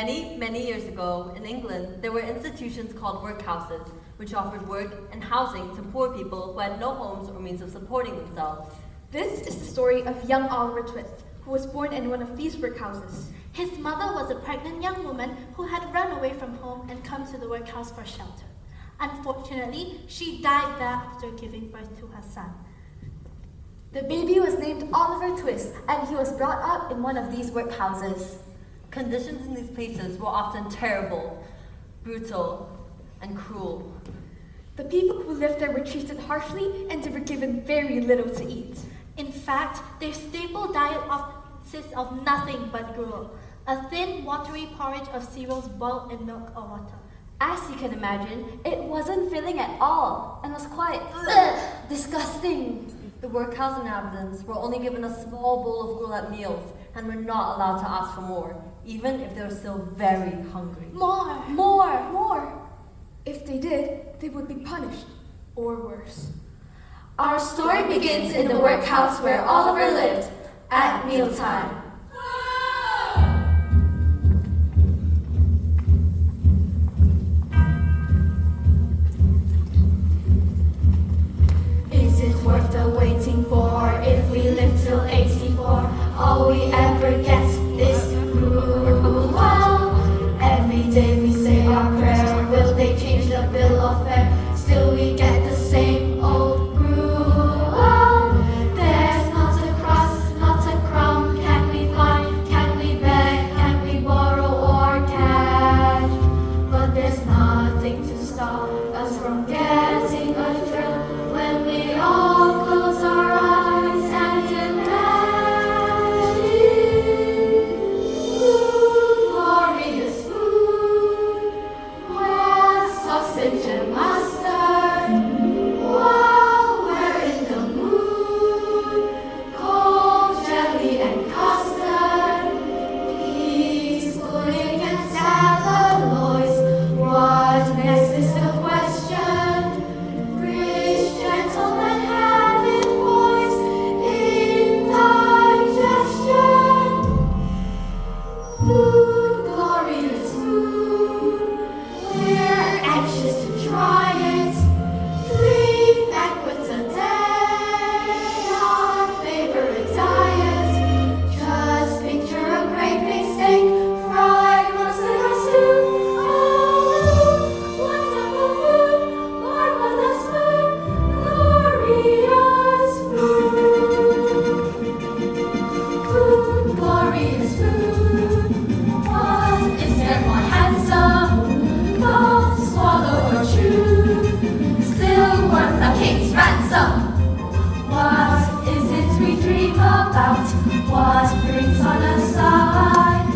Many, many years ago, in England, there were institutions called workhouses, which offered work and housing to poor people who had no homes or means of supporting themselves. This is the story of young Oliver Twist, who was born in one of these workhouses. His mother was a pregnant young woman who had run away from home and come to the workhouse for shelter. Unfortunately, she died there after giving birth to her son. The baby was named Oliver Twist, and he was brought up in one of these workhouses. Conditions in these places were often terrible, brutal, and cruel. The people who lived there were treated harshly, and they were given very little to eat. In fact, their staple diet consists of nothing but gruel, a thin, watery porridge of cereals boiled in milk or water. As you can imagine, it wasn't filling at all, and was quite disgusting. The workhouse inhabitants were only given a small bowl of gruel at meals, and were not allowed to ask for more, even if they were still very hungry. More! If they did, they would be punished, or worse. Our story begins in the workhouse where Oliver lived, at mealtime. Is it worth the waiting for? If we live till 84, all we ever get is gruel. Every day we say our prayer. Will they change the bill of fare? Still we get the same old gruel. There's not a crust, not a crumb. Can we find? Can we beg? Can we borrow or catch? But there's nothing to stop us from getting a thrill when we all close our eyes and imagine glorious food. What sausage and mustard? Wow, we're in the mood. Cold jelly and custard. Peas, pudding and salad. What next is the question? Rich gentlemen having boys indigestion. Food, glorious food. We're anxious to try it. 3 banquets a day, our favorite diet. Just picture a great big steak, fried roasted or stew. Oh, wonderful food, marvelous food, glorious food. Food, glorious food. What is there more handsome? Gulp, swallow or chew, still worth a king's ransom. What is it we dream about? What brings on a side?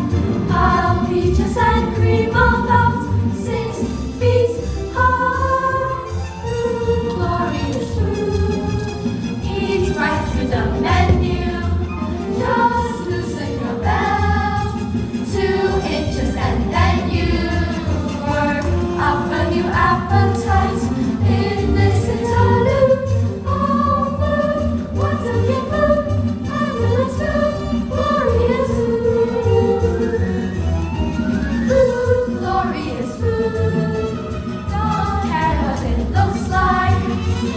How peaches and cream about 6 feet high. Food, glorious food. Eat right through the menu. Just loosen your belt 2 inches and then you work up a new appetite in this interlude. Oh, food, what's a good food? Marvelous food, glorious food. Food, glorious food. Don't care what it looks like,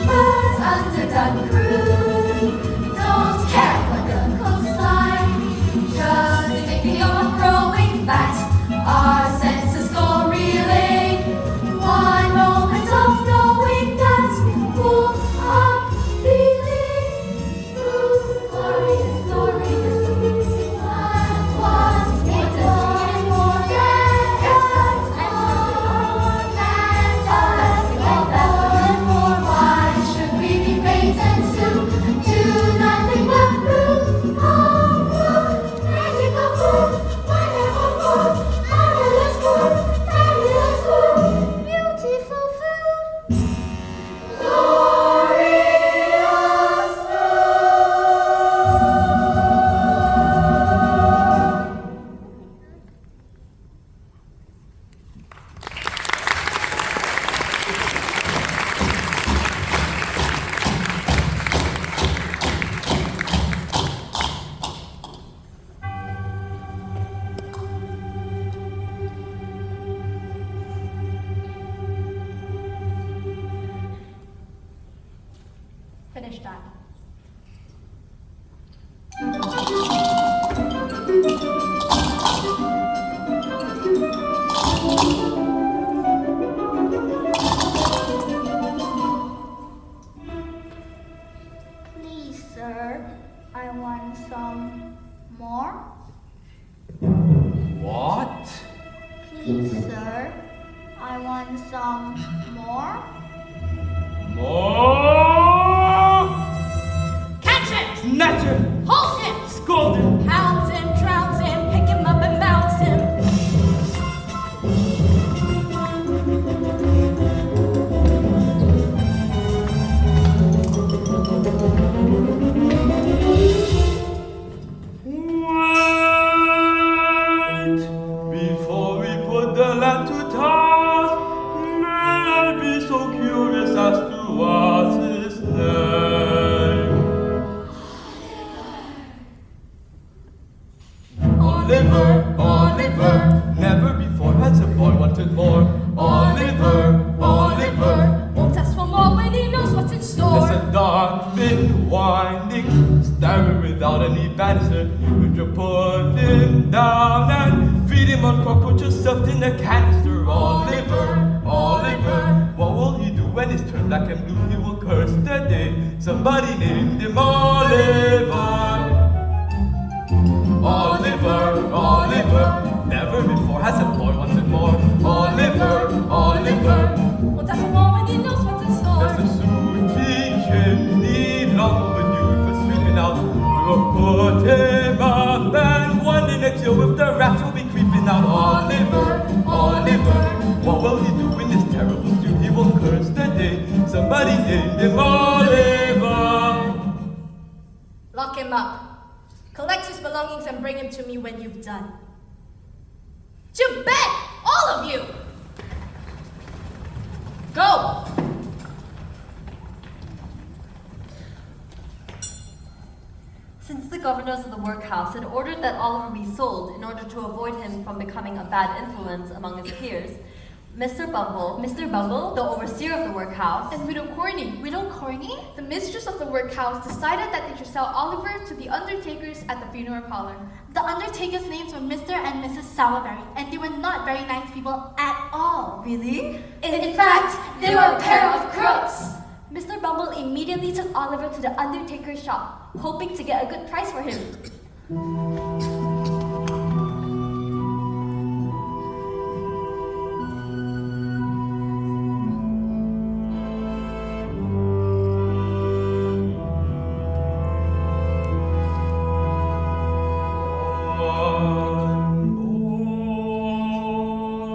but underdone crude. Don't care what the cook's like, just thinking of growing fat. Our senses go reeling. One moment of knowing that full of feeling. Food, glorious, glorious food. What is it more than all that more? Why should we be wait and see? Sir, I want some more. More! Catch him! Snatch him! Hold him! Scold him! Pounds him, drowns him, pick him up and bounce him. Wait! Before we put the lad to task, may I be so curious as to what's his name? Oliver, Oliver, never before has a boy wanted more. Oliver, Oliver, Won't ask for more when he knows what's in store. there's a dark fin winding, staring without any banister. Would you put him down and feed him on cockroaches stuffed in a canister? Oliver, Oliver, what will he do when his turn black and blue? He will curse the day somebody named him Oliver. Oliver, Oliver, never before has a boy wanted more. Oliver, Oliver, Won't ask for more when he knows what's in store. there's a sooty chimney long overdue for sweeping out. We'll put him up and one day next year with the rats will be creeping out. Oliver, Oliver, what will he do in this terrible stew? He will curse the day somebody named him Oliver. Lock him up. Collect his belongings and bring him to me when you've done. To bed! All of you! Go! Since the governors of the workhouse had ordered that Oliver be sold in order to avoid him from becoming a bad influence among his peers, Mr. Bumble, the overseer of the workhouse, And Widow Corney, the mistress of the workhouse, decided that they should sell Oliver to the undertakers at the funeral parlor. The undertakers' names were Mr. and Mrs. Sowerberry, and they were not very nice people at all. really? In fact, they were a pair of crooks. Mr. Bumble immediately took Oliver to the undertaker's shop, hoping to get a good price for him.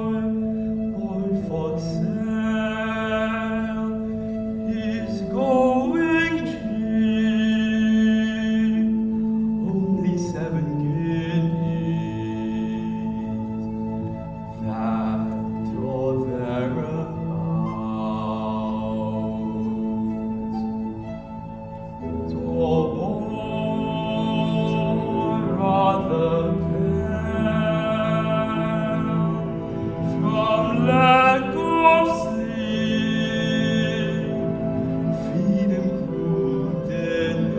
Boy for sale, he's going cheap, only 7 guineas, that or thereabouts. So boy, rather from lack of sleep, feed him crude dinners,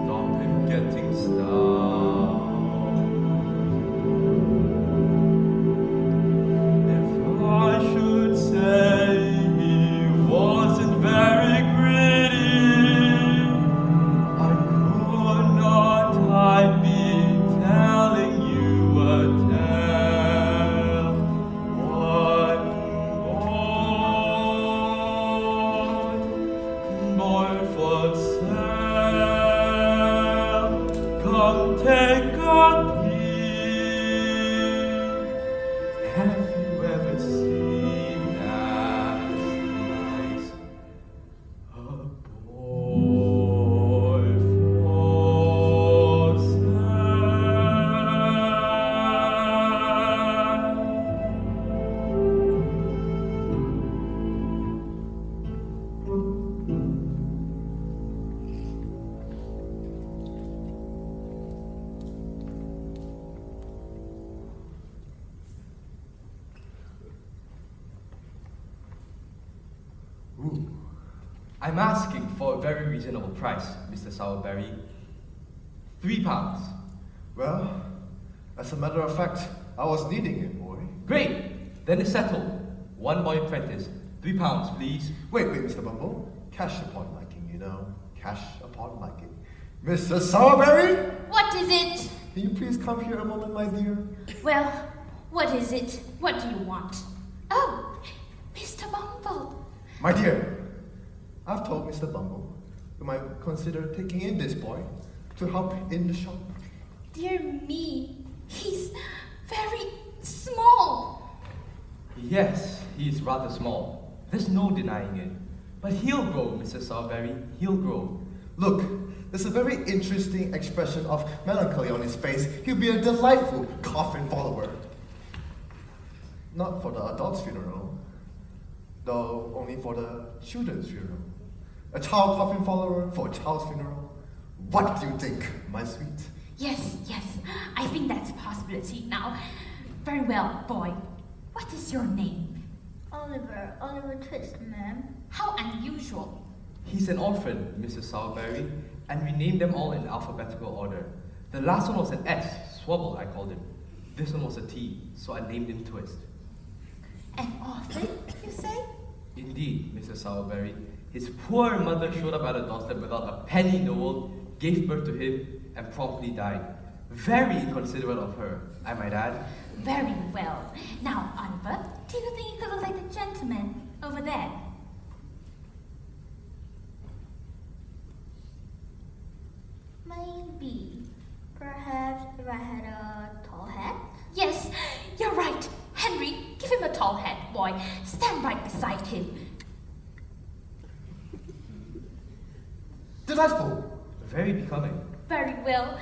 stop him getting stout. If I should say he wasn't very greedy, I could not hide be telling you a tale. One boy for sale, come take a peek. Have you ever seen as nice a boy for Ooh, I'm asking for a very reasonable price, Mr. Sowerberry. £3. Well, as a matter of fact, I was needing it, boy. Great! Then it's settled. One boy apprentice. £3, please. Wait, Mr. Bumble. Cash upon liking, you know. Cash upon liking. Mr. Sowerberry? What is it? Can you please come here a moment, my dear? Well, what is it? What do you want? Oh, Mr. Bumble. My dear, I've told Mr. Bumble you might consider taking in this boy to help in the shop. Dear me, he's very small. Yes, he is rather small. There's no denying it. But he'll grow, Mrs. Sawberry. He'll grow. Look, there's a very interesting expression of melancholy on his face. He'll be a delightful coffin follower. Not for the adult's funeral, though only for the children's funeral. A child coffin follower for a child's funeral. What do you think, my sweet? Yes, I think that's a possibility now. Very well, boy. What is your name? Oliver Twist, ma'am. How unusual. He's an orphan, Mrs. Sawberry, and we named them all in alphabetical order. The last one was an S, Swabble, I called him. This one was a T, so I named him Twist. An orphan, you say? Indeed, Mrs. Sawberry. His poor mother showed up at a doorstep without a penny in the world, gave birth to him, and promptly died. Very inconsiderate of her, I might add. Very well. Now, Oliver, do you think you could look like the gentleman over there? Maybe. Perhaps if I had a tall hat? Yes, you're right. Henry, give him a tall hat, boy. Stand right beside him. Delightful! Very becoming. Very well.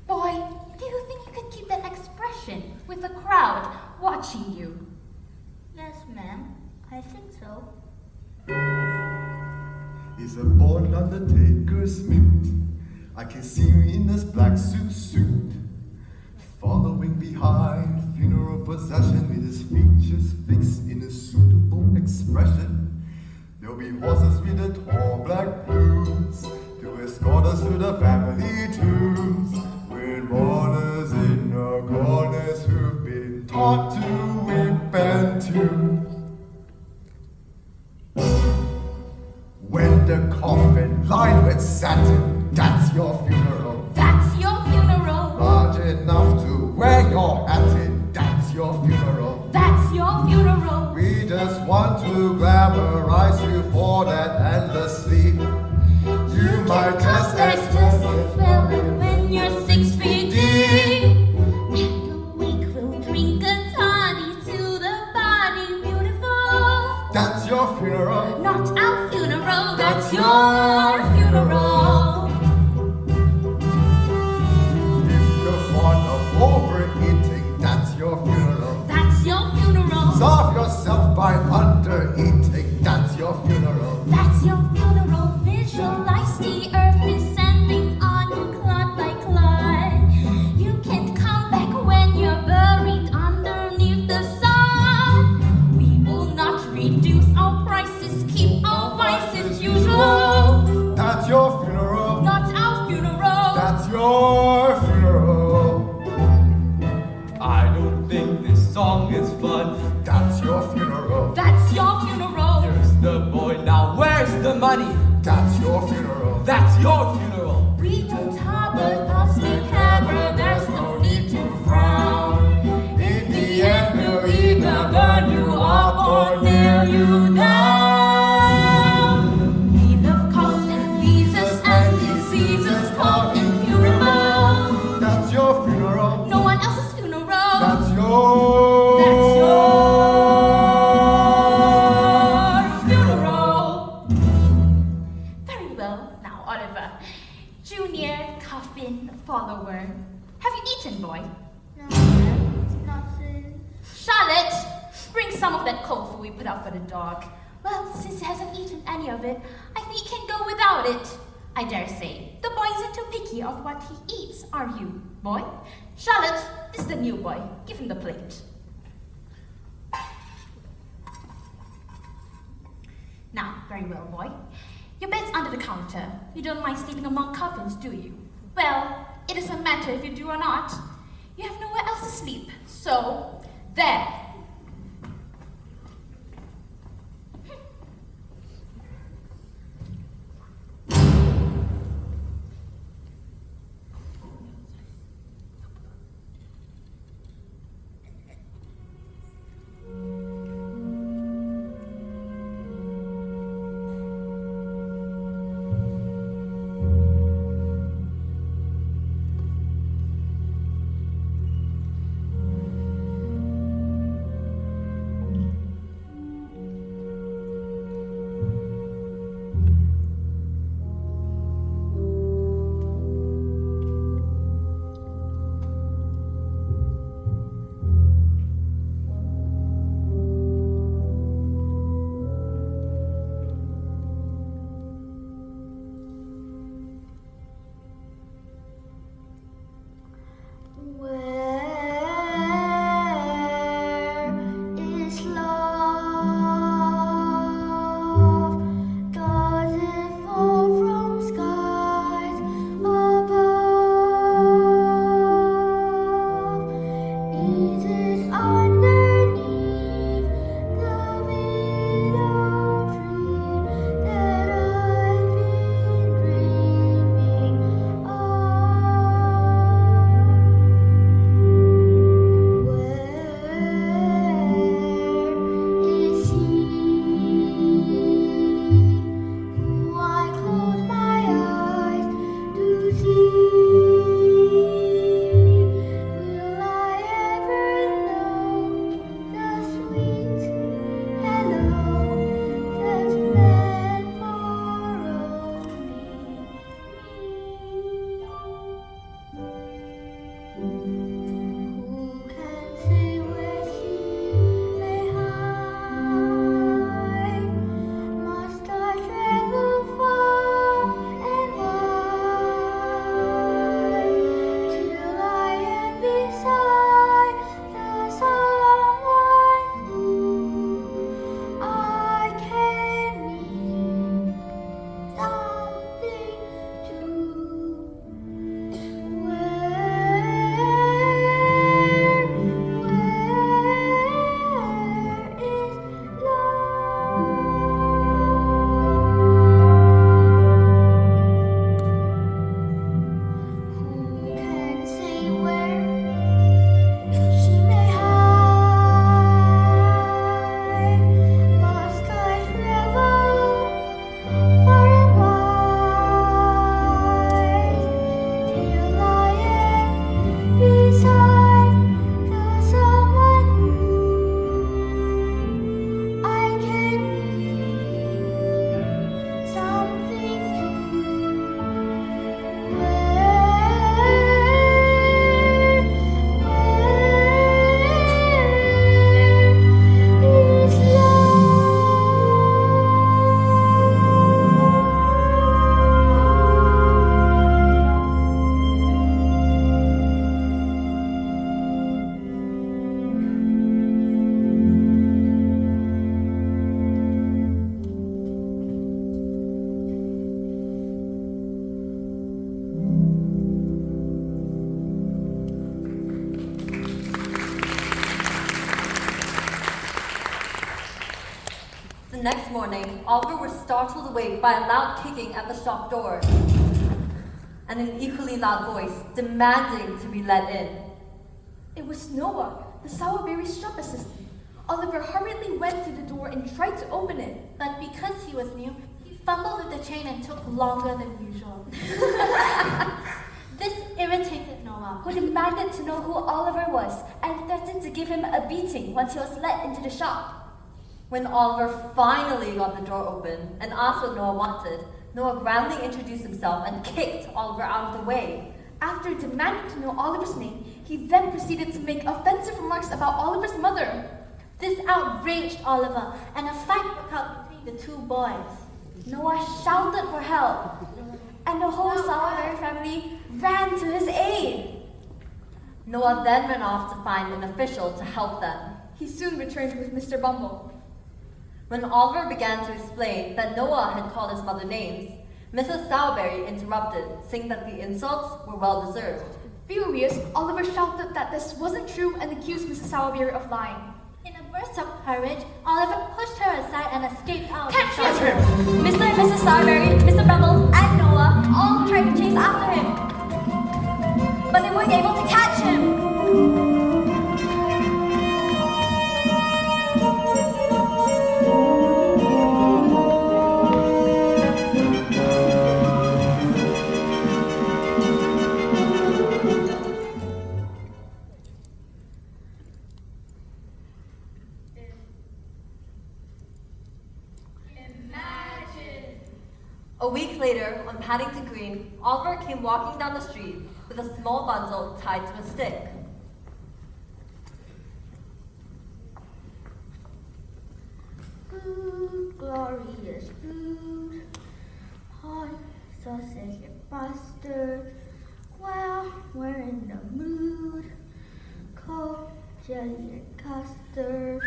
Boy, do you think you could keep that expression with the crowd watching you? Yes, ma'am. I think so. He's a born undertaker smith. I can see him in this black suit, following behind funeral procession with his features fixed in a suitable expression. There'll be horses with the tall black plumes to escort us to the family tombs, with mourners in the corners who've been taught to weep and tune. When the coffin lined with satin, that's your funeral. That's your funeral. Large enough to wear your hat in, that's your funeral. That's your funeral. We just want to glamorize you for that endless sleep. You might just just as well when you're 6 feet deep. And the weak will drink a toddy to the body beautiful. That's your funeral. Not our funeral, that's your funeral. If you're fond of overeating, that's your funeral. That's your funeral. Starve yourself by undereating, that's your funeral. That's your funeral. Visualize the earth descending on you clod by clod. You can't come back when you're buried underneath the sun. We will not reduce our prices, keep our vices usual. That's your funeral. Not our funeral. That's your funeral. I don't think this song is fun. That's your funeral. That's your funeral. Here's the boy, now where's the money? That's your funeral. That's your funeral. We don't harbor thoughts we cover, there's no need to frown. In The end will either burn you up or nail you down. We love cost and diseases and diseases called incurable. That's your funeral. No one else's funeral. That's your. That's your funeral. Very well, now Oliver, junior coffin follower. Have you eaten, boy? No, ma'am. Not since. Charlotte, bring some of that cold food we put out for the dog. Well, since he hasn't eaten any of it, I think he can go without it. I dare say, the boy isn't too picky of what he eats, are you, boy? Charlotte, this is the new boy. Give him the plate. Now, very well, boy. Your bed's under the counter. You don't mind sleeping among coffins, do you? Well, it doesn't matter if you do or not. You have nowhere else to sleep. So, there. Seated underneath the willow tree that I've been dreaming of. Where is he who I close my eyes to see? Will I ever know the sweet hello that's meant for only me? Who can say where she may hide? Must I travel far and wide till I am beside the someone who I can mean something to? Where is love? Who can say where she may hide? Must I travel far and wide till I am beside the someone I can mean something to? Where is The next morning, Oliver was startled awake by a loud kicking at the shop door and an equally loud voice demanding to be let in. It was Noah, the sourberry's shop assistant. Oliver hurriedly went to the door and tried to open it. But because he was new, he fumbled with the chain and took longer than usual. This irritated Noah, Who demanded to know who Oliver was and threatened to give him a beating once he was let into the shop. When Oliver finally got the door open and asked what Noah wanted, Noah grandly introduced himself and kicked Oliver out of the way. After demanding to know Oliver's name, he then proceeded to make offensive remarks about Oliver's mother. this outraged Oliver, and a fight broke out between the two boys. Noah shouted for help, and the whole Sourberry family ran to his aid. Noah then ran off to find an official to help them. He soon returned with Mr. Bumble. When Oliver began to explain that Noah had called his mother names, Mrs. Sourberry interrupted, saying that the insults were well deserved. Furious, Oliver shouted that this wasn't true and accused Mrs. Sourberry of lying. In a burst of courage, Oliver pushed her aside and escaped out of the Catch shop. him! Mr. and Mrs. Sourberry, Mr. Bumble, and Noah all tried to chase after him, but they weren't able to catch him. A week later, on Paddington Green, Oliver came walking down the street with a small bundle tied to a stick. Food, glorious food, hot sausage and mustard. Well, we're in the mood. Cold jelly and custard.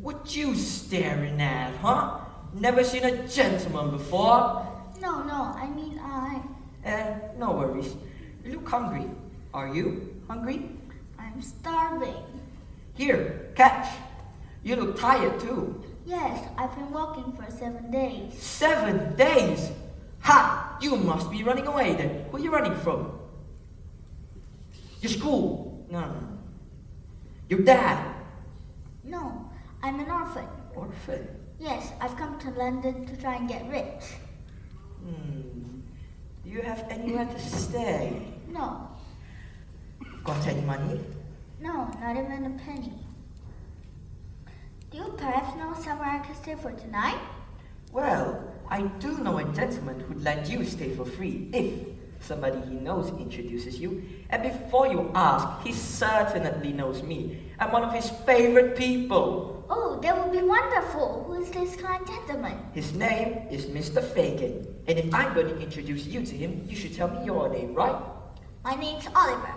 What you staring at, huh? Never seen a gentleman before. No, I mean I... No worries. You look hungry. Are you hungry? I'm starving. Here, catch. You look tired too. Yes, I've been walking for 7 days. 7 days? Ha! You must be running away then. Who are you running from? Your school? No. Your dad? No, I'm an orphan. Orphan? Yes, I've come to London to try and get rich. Do you have anywhere to stay? No, Got any money? no, not even a penny. Do you perhaps know somewhere I can stay for tonight? Well, I do know a gentleman who'd let you stay for free if somebody he knows introduces you. And before you ask, he certainly knows me. I'm one of his favorite people. Oh, that would be wonderful. Who is this kind gentleman? His name is Mr. Fagin. And if I'm going to introduce you to him, you should tell me your name, right? My name's Oliver.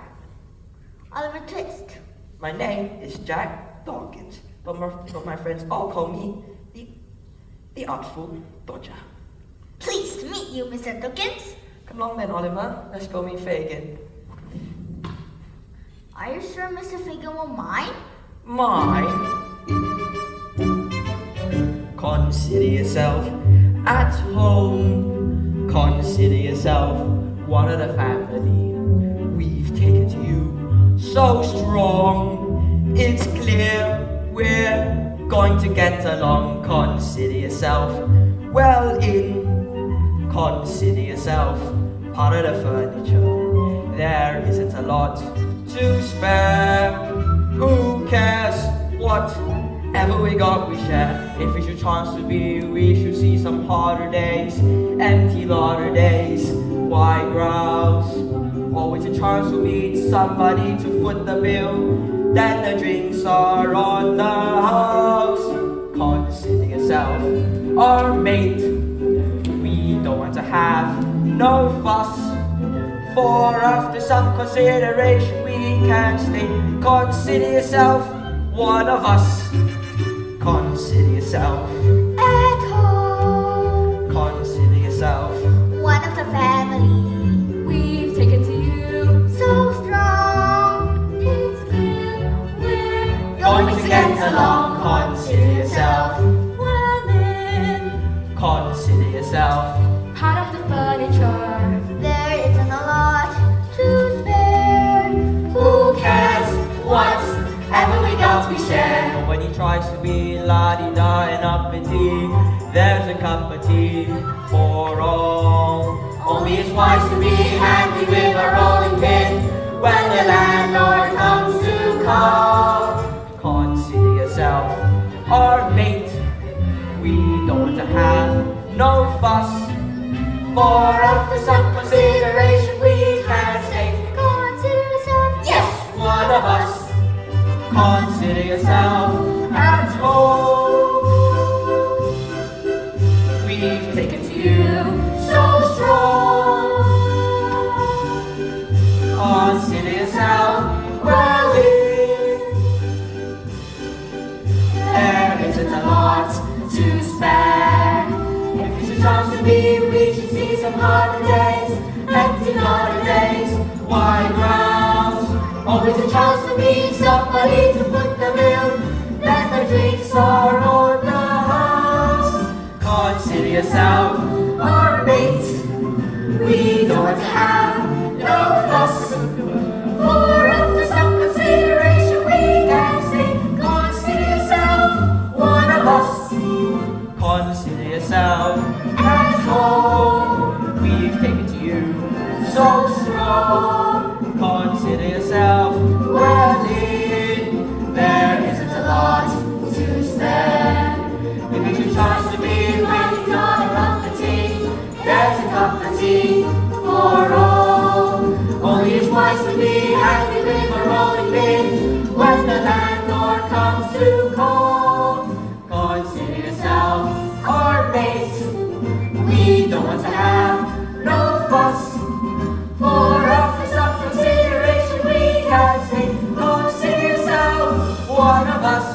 Oliver Twist. My name is Jack Dawkins. But my friends all call me the Artful Dodger. Pleased to meet you, Mr. Dawkins. Come along then, Oliver. Let's go meet Fagin. Are you sure Mr. Fagin will mind? Mine? Consider yourself at home. Consider yourself one of the family. We've taken to you so strong. It's clear we're going to get along. Consider yourself well in. Consider yourself part of the furniture. There isn't a lot to spare. Who cares? Whatever we got, we share. If we should chance to be, we should see some harder days, empty harder days. Why grouse? Always a chance to meet somebody to foot the bill. Then the drinks are on the house. Consider yourself our mate. We don't want to have no fuss. For after some consideration we can stay. Consider yourself one of us. Consider yourself At home. Consider yourself One of the family. We've taken to you. So strong. It's clear we're going to get along. Consider yourself Well in. Consider yourself Part of the furniture. There isn't a lot to spare. Who cares? Whatever we got we share. Nobody tries to be la-di-da and uppity. There's a cup of tea for all. Only it's wise to be handy with a rolling pin when the landlord comes to call. Consider yourself our mate. We don't want to have no fuss. For after some consideration we can say. Consider yourself. Yes, one of us. Consider yourself at home. We've taken to you so strong. Consider yourself well in. There isn't a lot to spare. If it's a chance to be, we should see some harder days, empty harder days. Why grouse? Always a chance to meet somebody to foot the bill. Then the drinks are on the house. Consider yourself our mate. We don't want to have no fuss. For after some consideration we can say. Consider yourself one of us. Consider yourself at home. We've taken to you so strong. Consider yourself well in. There isn't a lot to spare. If it's your chance to be with your cup of tea, there's a cup of tea for all. Only it's wise to be happy with a rolling bin when the landlord comes to call. Consider yourself our mate. We don't want to have no fuss. For after some consideration we can say. Consider yourself one of us.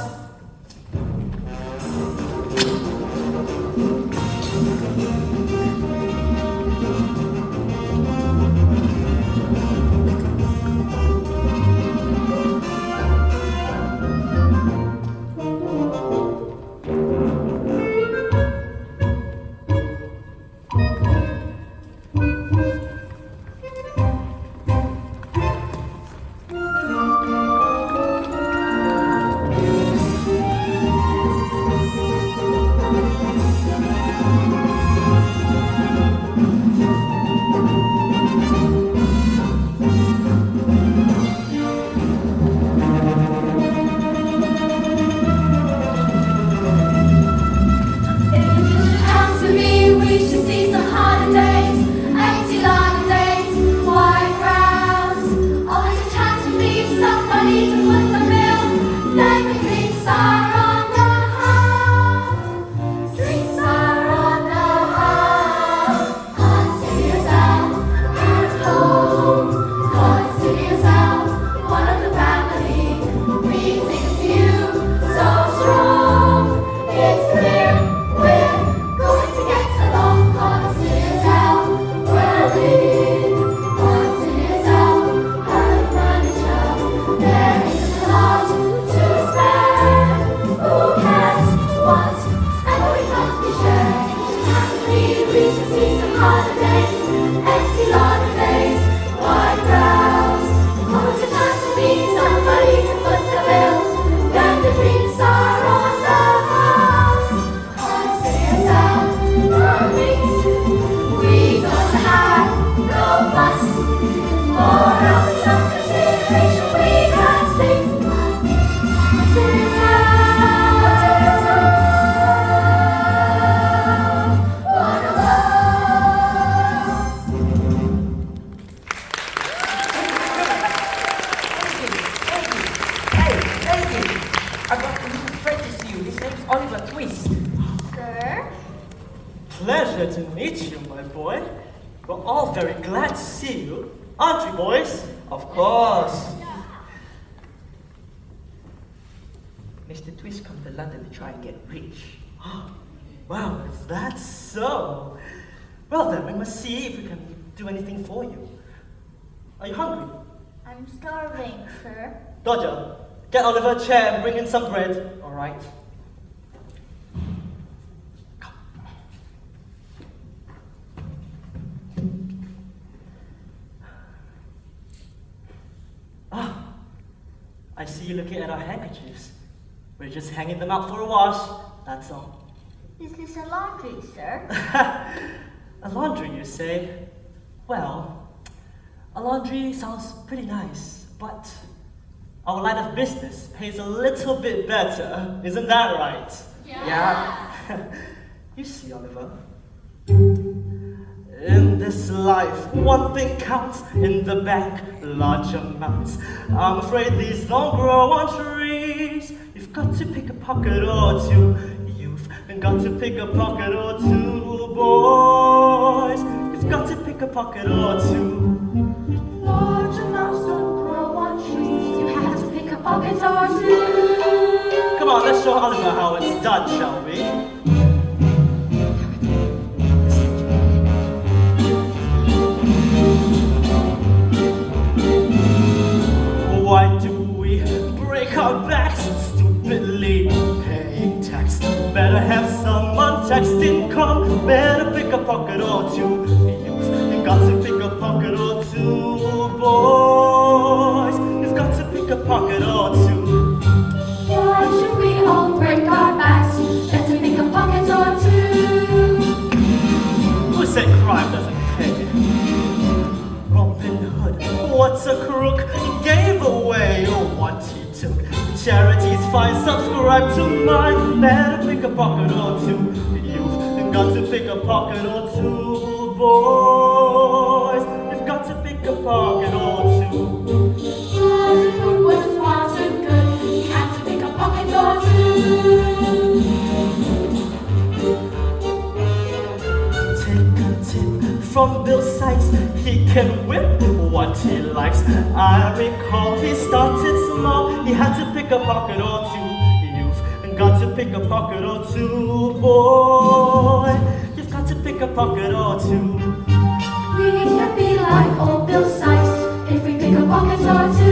we shall see some harder days, empty harder days, wide crowds. Oh, it's a chance to meet somebody to foot the bill, when the dreams are on the house. On singing sound, no rings, we don't have no fuss. For help and some consideration, we can speak. Singing sound, singing sound, one of us. Thank you. I've got a new apprentice to you. His name's Oliver Twist. Sir? Pleasure to meet you, my boy. We're all very glad to see you, aren't we, boys? Of course. Mr. Twist come to London to try and get rich. Wow, is that so? Well then, we must see if we can do anything for you. Are you hungry? I'm starving, sir. Dodger, get Oliver a chair and bring in some bread. All right. Ah, I see you looking at our handkerchiefs. We're just hanging them out for a wash, that's all. Is this a laundry, sir? A laundry, you say? Well, a laundry sounds pretty nice, but our line of business pays a little bit better, isn't that right? Yeah. You see, Oliver, in this life, one thing counts, in the bank, large amounts. I'm afraid these don't grow on trees. You've got to pick a pocket or two. You've got to pick a pocket or two, boys. You've got to pick a pocket or two. Large amounts don't grow on trees. You have to pick a pocket or two. Come on, let's show Oliver how it's done, shall we? Why do we break our backs stupidly paying tax? Better have some untaxed income. Better pick a pocket or two. You've got to pick a pocket or two, boys. You've got to pick a pocket or two. Why should we all break our backs? Better pick a pocket or two. Who said crime doesn't pay? Robin Hood, what's a crook? He gave away what he took. Charities fine, subscribe to mine. Better pick a pocket or two. You've got to pick a pocket or two, boys. You've got to pick a pocket or two. Robin Hood was smart and good. He had to pick a pocket or two. Take a tip from Bill Sykes. He can whip what he likes. I recall he started small. He had to pick a pocket or two. You've got to pick a pocket or two, boy. You've got to pick a pocket or two. We can be like old Bill Sykes if we pick a pocket or two.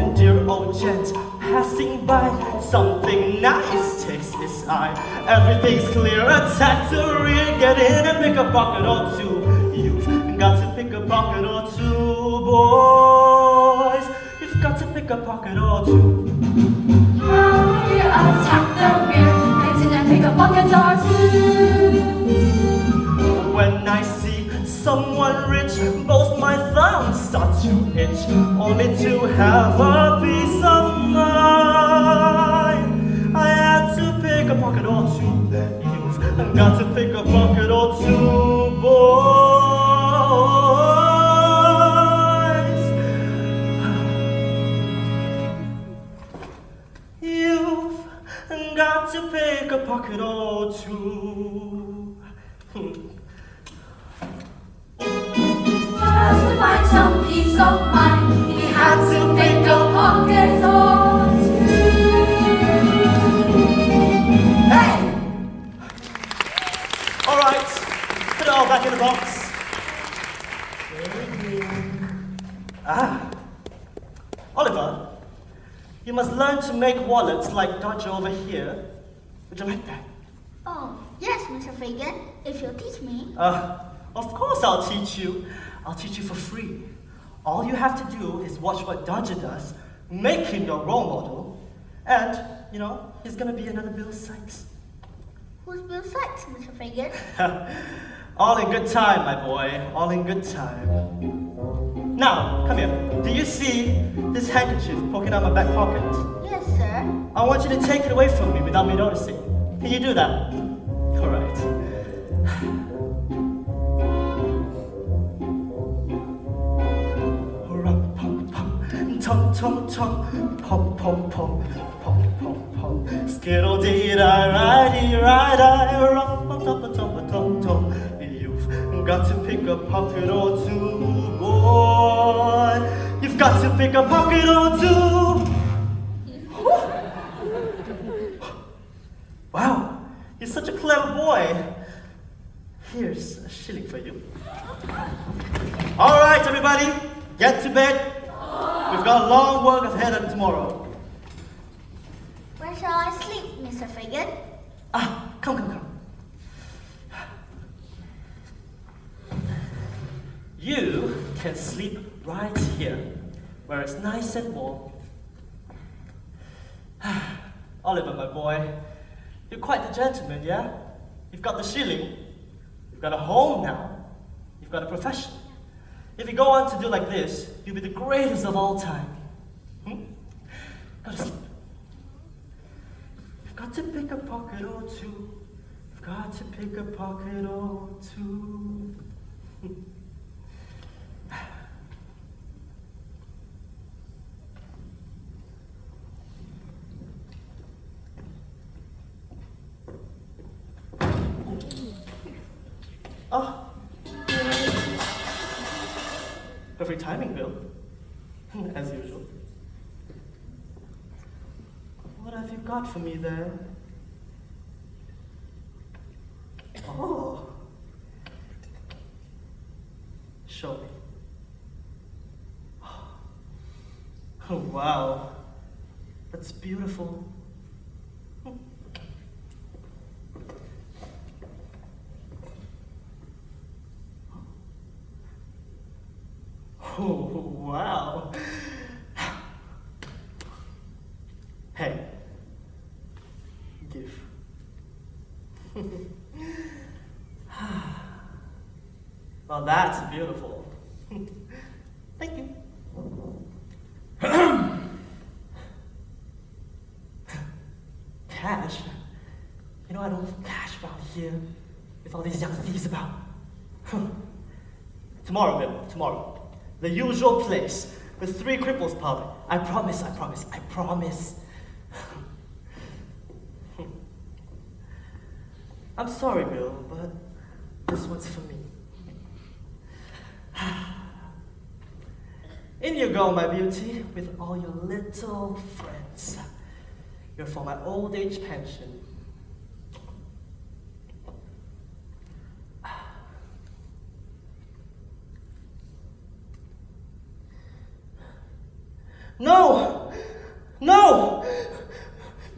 And dear old gent passing by, something nice takes his eye. Everything's clear, attack the rear. Get in and pick a pocket or two. You've got to pick a pocket or two, boys. You've got to pick a pocket or two. Round here, attack the rear. Get in and pick a pocket or two. When I see someone rich, both my thumbs start to itch, only to have a piece of mind. I had to pick a pocket or two. You've got to pick a pocket or two, boys. You've got to pick a pocket or two. Just to find some peace of mind, he had to pick a pocket or two. Hey! All right, put it all back in the box. Oliver, you must learn to make wallets like Dodger over here. Would you like that? Oh, yes, Mr. Fagin, if you'll teach me. Of course I'll teach you. I'll teach you for free. All you have to do is watch what Dodger does, make him your role model, and, you know, he's gonna be another Bill Sykes. Who's Bill Sykes, Mr. Fagin? All in good time, my boy. All in good time. Now, come here. Do you see this handkerchief poking out my back pocket? Yes, sir. I want you to take it away from me without me noticing. Can you do that? All right. Rum pum pum, tum tum tum, pum pum pum, pum pum pum. Skittle dee da righty righty, rum pum tum tum tum tum. You've got to pick a pocket or two, boy. You've got to pick a pocket or two. Wow, you're such a clever boy. Here's a shilling for you. All right, everybody, get to bed. We've got a long work ahead of tomorrow. Where shall I sleep, Mr. Fagin? Come. You can sleep right here, where it's nice and warm. Oliver, my boy, you're quite the gentleman, yeah? You've got the shilling, you've got a home now, you've got a profession. If you go on to do like this, you'll be the greatest of all time. Go to sleep. You've got to pick a pocket or two. You've got to pick a pocket or two. Oh, perfect timing, Bill. As usual. What have you got for me there? Oh. Show me. Oh, wow. That's beautiful. Oh, wow. Hey. Give. Well, that's beautiful. Thank you. Cash? You know I don't need cash around here with all these young thieves about. Tomorrow, Bill, tomorrow. The usual place with 3 cripples powder. I promise. I'm sorry, Bill, but this one's for me. In you go, my beauty, with all your little friends. You're for my old age pension. No!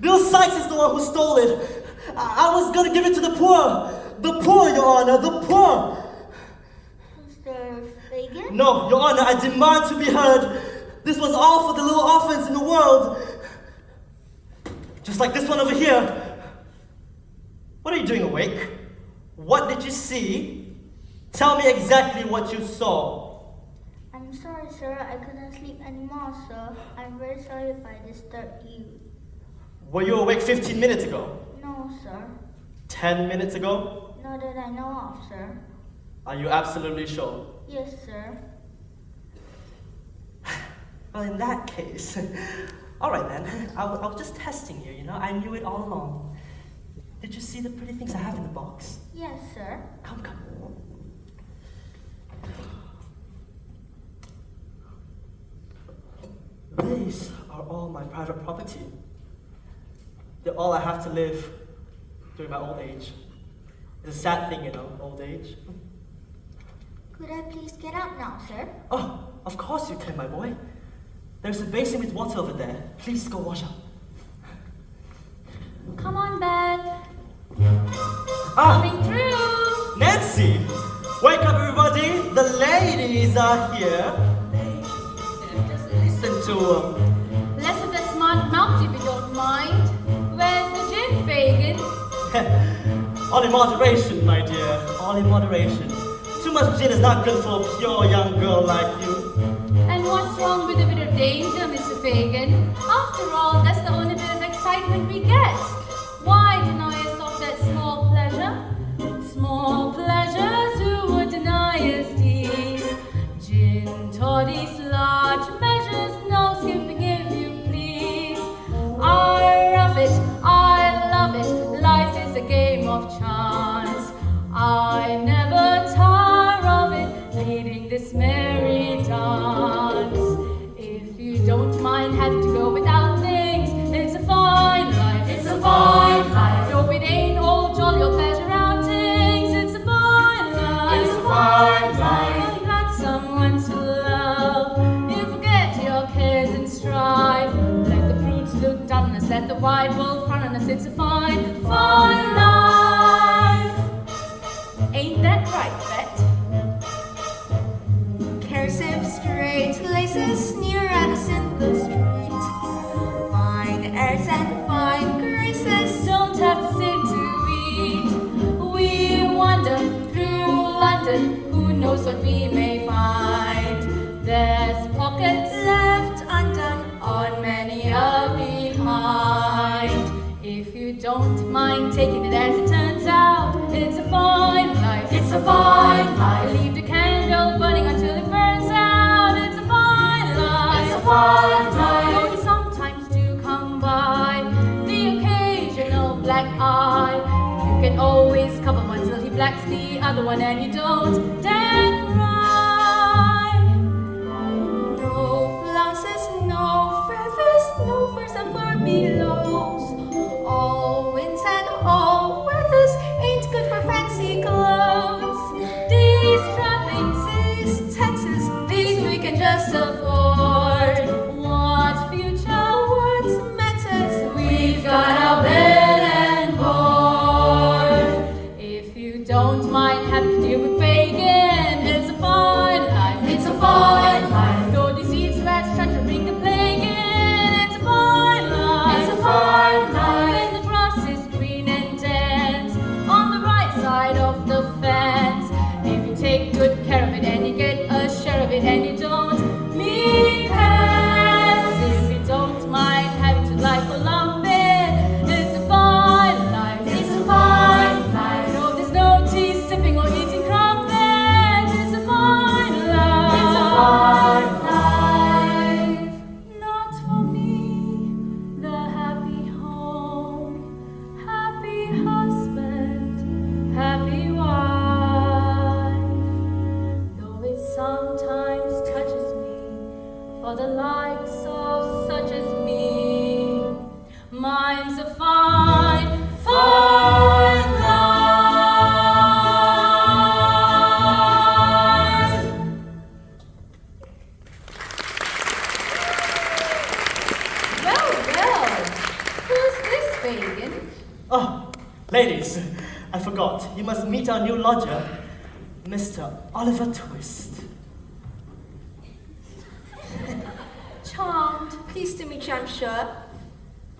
Bill Sykes is the one who stole it. I was gonna give it to the poor. The poor, Your Honor, the poor. Mr. Fagin? No, Your Honor, I demand to be heard. This was all for the little orphans in the world. Just like this one over here. What are you doing awake? What did you see? Tell me exactly what you saw. I'm sorry, sir. I couldn't sleep anymore, sir. I'm very sorry if I disturbed you. Were you awake 15 minutes ago? No, sir. 10 minutes ago? Not that I know of, sir. Are you absolutely sure? Yes, sir. Well, in that case, all right then. I was just testing you, you know. I knew it all along. Did you see the pretty things I have in the box? Yes, sir. Come. These are all my private property. They're all I have to live during my old age. It's a sad thing, you know, old age. Could I please get out now, sir? Oh, of course you can, my boy. There's a basin with water over there. Please go wash up. Come on, Ben. coming through. Nancy! Wake up, everybody! The ladies are here. Just listen to them. Less of that smart mouth if you don't mind. Where's the gin, Fagin? All in moderation, my dear. All in moderation. Too much gin is not good for a pure young girl like you. And what's wrong with a bit of danger, Mr. Fagin? After all, that's the only bit of excitement we get. Why deny us of that small pleasure? Small pleasures who would deny us these? Gin, toddies, large measures, no skimping if you please. I rough it, I love it, life is a game of chance. I never tire of it, leading this merry dance. If you don't mind having to go without things, it's a fine life, it's a fine life. Though it ain't all jolly or pleasure outings, it's a fine life, it's a fine life. You've got someone to love, you forget your cares and strife. Let the brutes look down on us, let the wide world frown on us, it's a fine, fine life. Ain't that right, Bet? Cursive straight laces sneer at us in the street. Fine airs and fine graces Don't have to sit to eat. We wander through London, who knows what we may find. There's pockets left undone. on many a behind. If you don't mind taking it as it turns out, it's a fine life, it's a fine life. Leave the candle burning until it burns out, it's a fine life, it's a fine life. Though you sometimes do come by the occasional black eye, you can always cover one till he blacks the other one and you don't dare cry. No flounces, no feathers, no furs and fur belows. All winds and all weathers ain't good for fancy clothes. These trappings, These taxes, these we can just afford. What future what's matters, we've got our bed and board. If you don't mind having to deal with Fagin, it's a fine life, it's a fine life. Though disease rats try to bring the plague in, it's a fine life, it's a fine life. When the grass is green and dense on the right side of the fence, if you take good care of it and you get a share of it and you don't need pets, if you don't mind having to lie for long bed, it's a fine life, it's a fine life. No, there's no tea sipping or eating crumpets, it's a fine life, it's a fine life. Not for me, the happy home, happy husband, happy wife. Though it sometimes touches me, for the likes of such as me, mine's a fine, fine life. Well, who's this Fagin? Oh, ladies, I forgot. You must meet our new lodger, Mr. Oliver Twist. charmed. Pleased to meet you, I'm sure.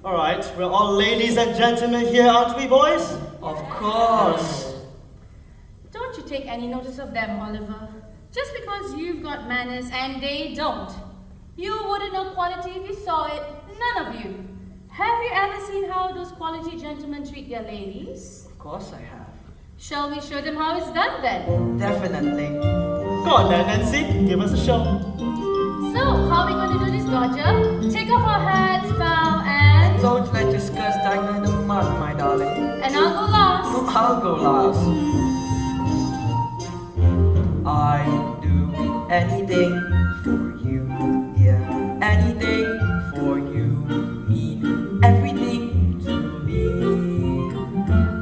All right, we're all ladies and gentlemen here, aren't we, boys? Of course. Don't you take any notice of them, Oliver. Just because you've got manners and they don't. You wouldn't know quality if you saw it. None of you. Have you ever seen how those quality gentlemen treat their ladies? Of course I have. Shall we show them how it's done then? Definitely. Go on then, Nancy, give us a show. So, how are we going to do this, Dodger? Take off our hats, bow, and... Don't let your skirts dangle in the mud, my darling. And I'll go last. I'll go last. I do anything for you, yeah. Anything for you, mean everything to me.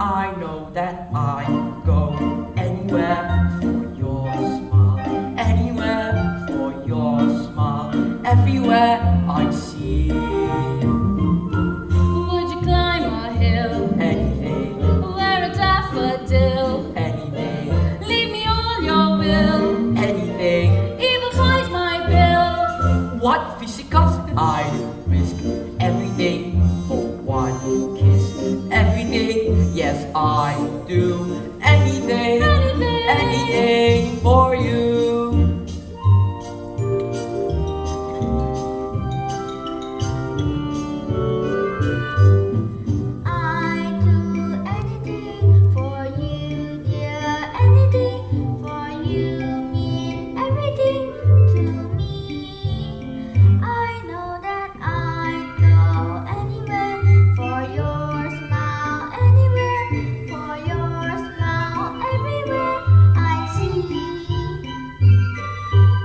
I know that I go anywhere for your smile, anywhere for your smile, everywhere I see. Would you climb a hill? Anything. Wear a daffodil? I'd do anything, anything for you. I'd do anything for you, dear. Anything for you mean everything to me. I know that I'd go anywhere for your smile, anywhere for your smile, everywhere I see.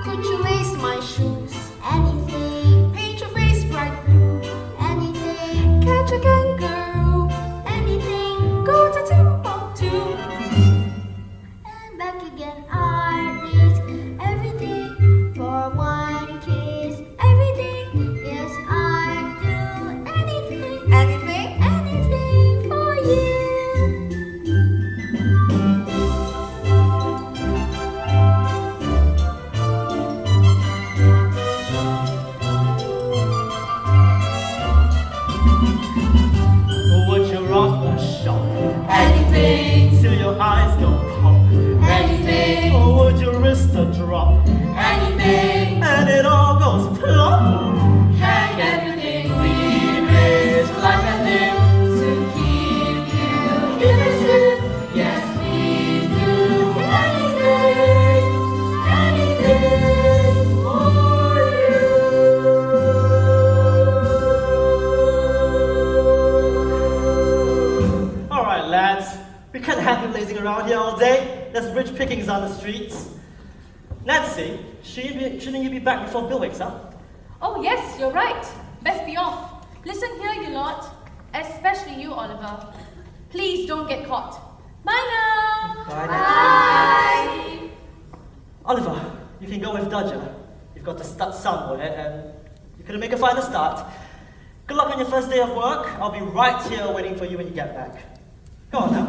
Could you lace my shoes? Anything, Paint your face bright blue? anything, Catch a kangaroo? anything, Go to Timbuktu? and back again. I'd risk everything for one kiss. Everything, yes, I'd do anything, anything for you. Would you rather shop? Anything, Till your eyes go pop? anything, Or would you risk a drop? anything. And it all goes plop? Hang everything we risk, life and limb to keep you innocent. Yes, we do anything, anything for you. Alright, lads. We can't have you lazing around here all day. There's rich pickings on the streets. Nancy, shouldn't you be back before Bill wakes up? Oh yes, you're right. Best be off. Listen here, you lot. Especially you, Oliver. Please don't get caught. Bye now. Bye. Oliver, you can go with Dodger. You've got to start somewhere and you couldn't make a final start. Good luck on your first day of work. I'll be right here waiting for you when you get back. Go on now.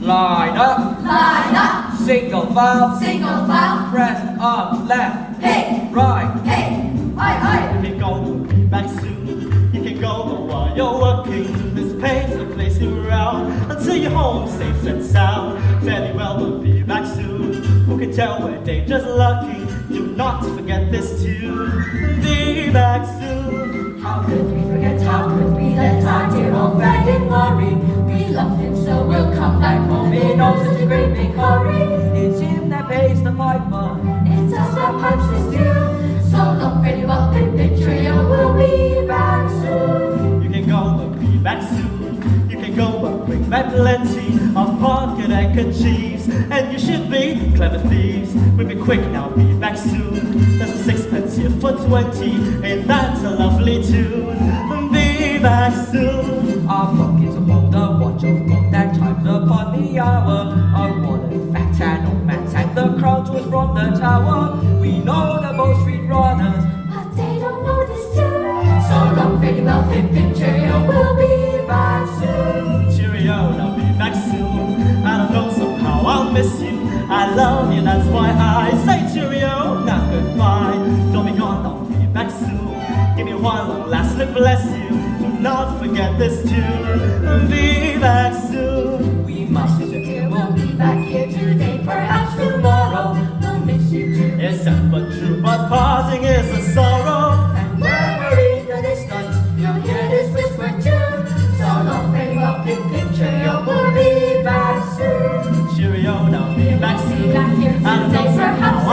Line up, Line up, single file, single file. press up, left, Hey, right. hey, oi, You can go, we'll be back soon. You can go, but while you're working, this pace will place you around until you're home safe and sound. Fairly well, we'll be back soon. Who can tell we're dangerous lucky? Do not forget this tune. Be back soon. How could we forget, how could we let our dear old Fagin worry? We love him so we'll come back home in oh such a great big hurry. It's him that pays the piper. It's us that pipes his tune. So long, very well, picture you, we'll be back soon. You can go, but be back soon. You can go, but bring back plenty of pocket handkerchiefs. And you should be clever thieves. We'll be quick now, be back soon. There's a sixpence here for 20, and that's a lovely tune. Be back soon. Our pockets hold a watch of gold that chimes upon the hour. A wallet fat and old man's and the crowd was from the tower. We know the Bow Street runners, But they don't know this tune. So long, very well, picture you, we'll be back soon. Cheerio, I'll be back soon. I don't know, somehow I'll miss you. I love you, that's why I say cheerio, not goodbye. Don't be gone, I'll be back soon. Give me one long last look, bless you. Do not forget this tune. Be back soon. we must Dear, we'll be back here today, perhaps tomorrow. We'll miss you too. It's sad but true, but parting is a sorrow. And wherever in the distance, you'll hear this whisper tune. So long, very well, picture you, we'll be back soon. Cheerio, I'll be back soon. Back here I don't know, today, somehow perhaps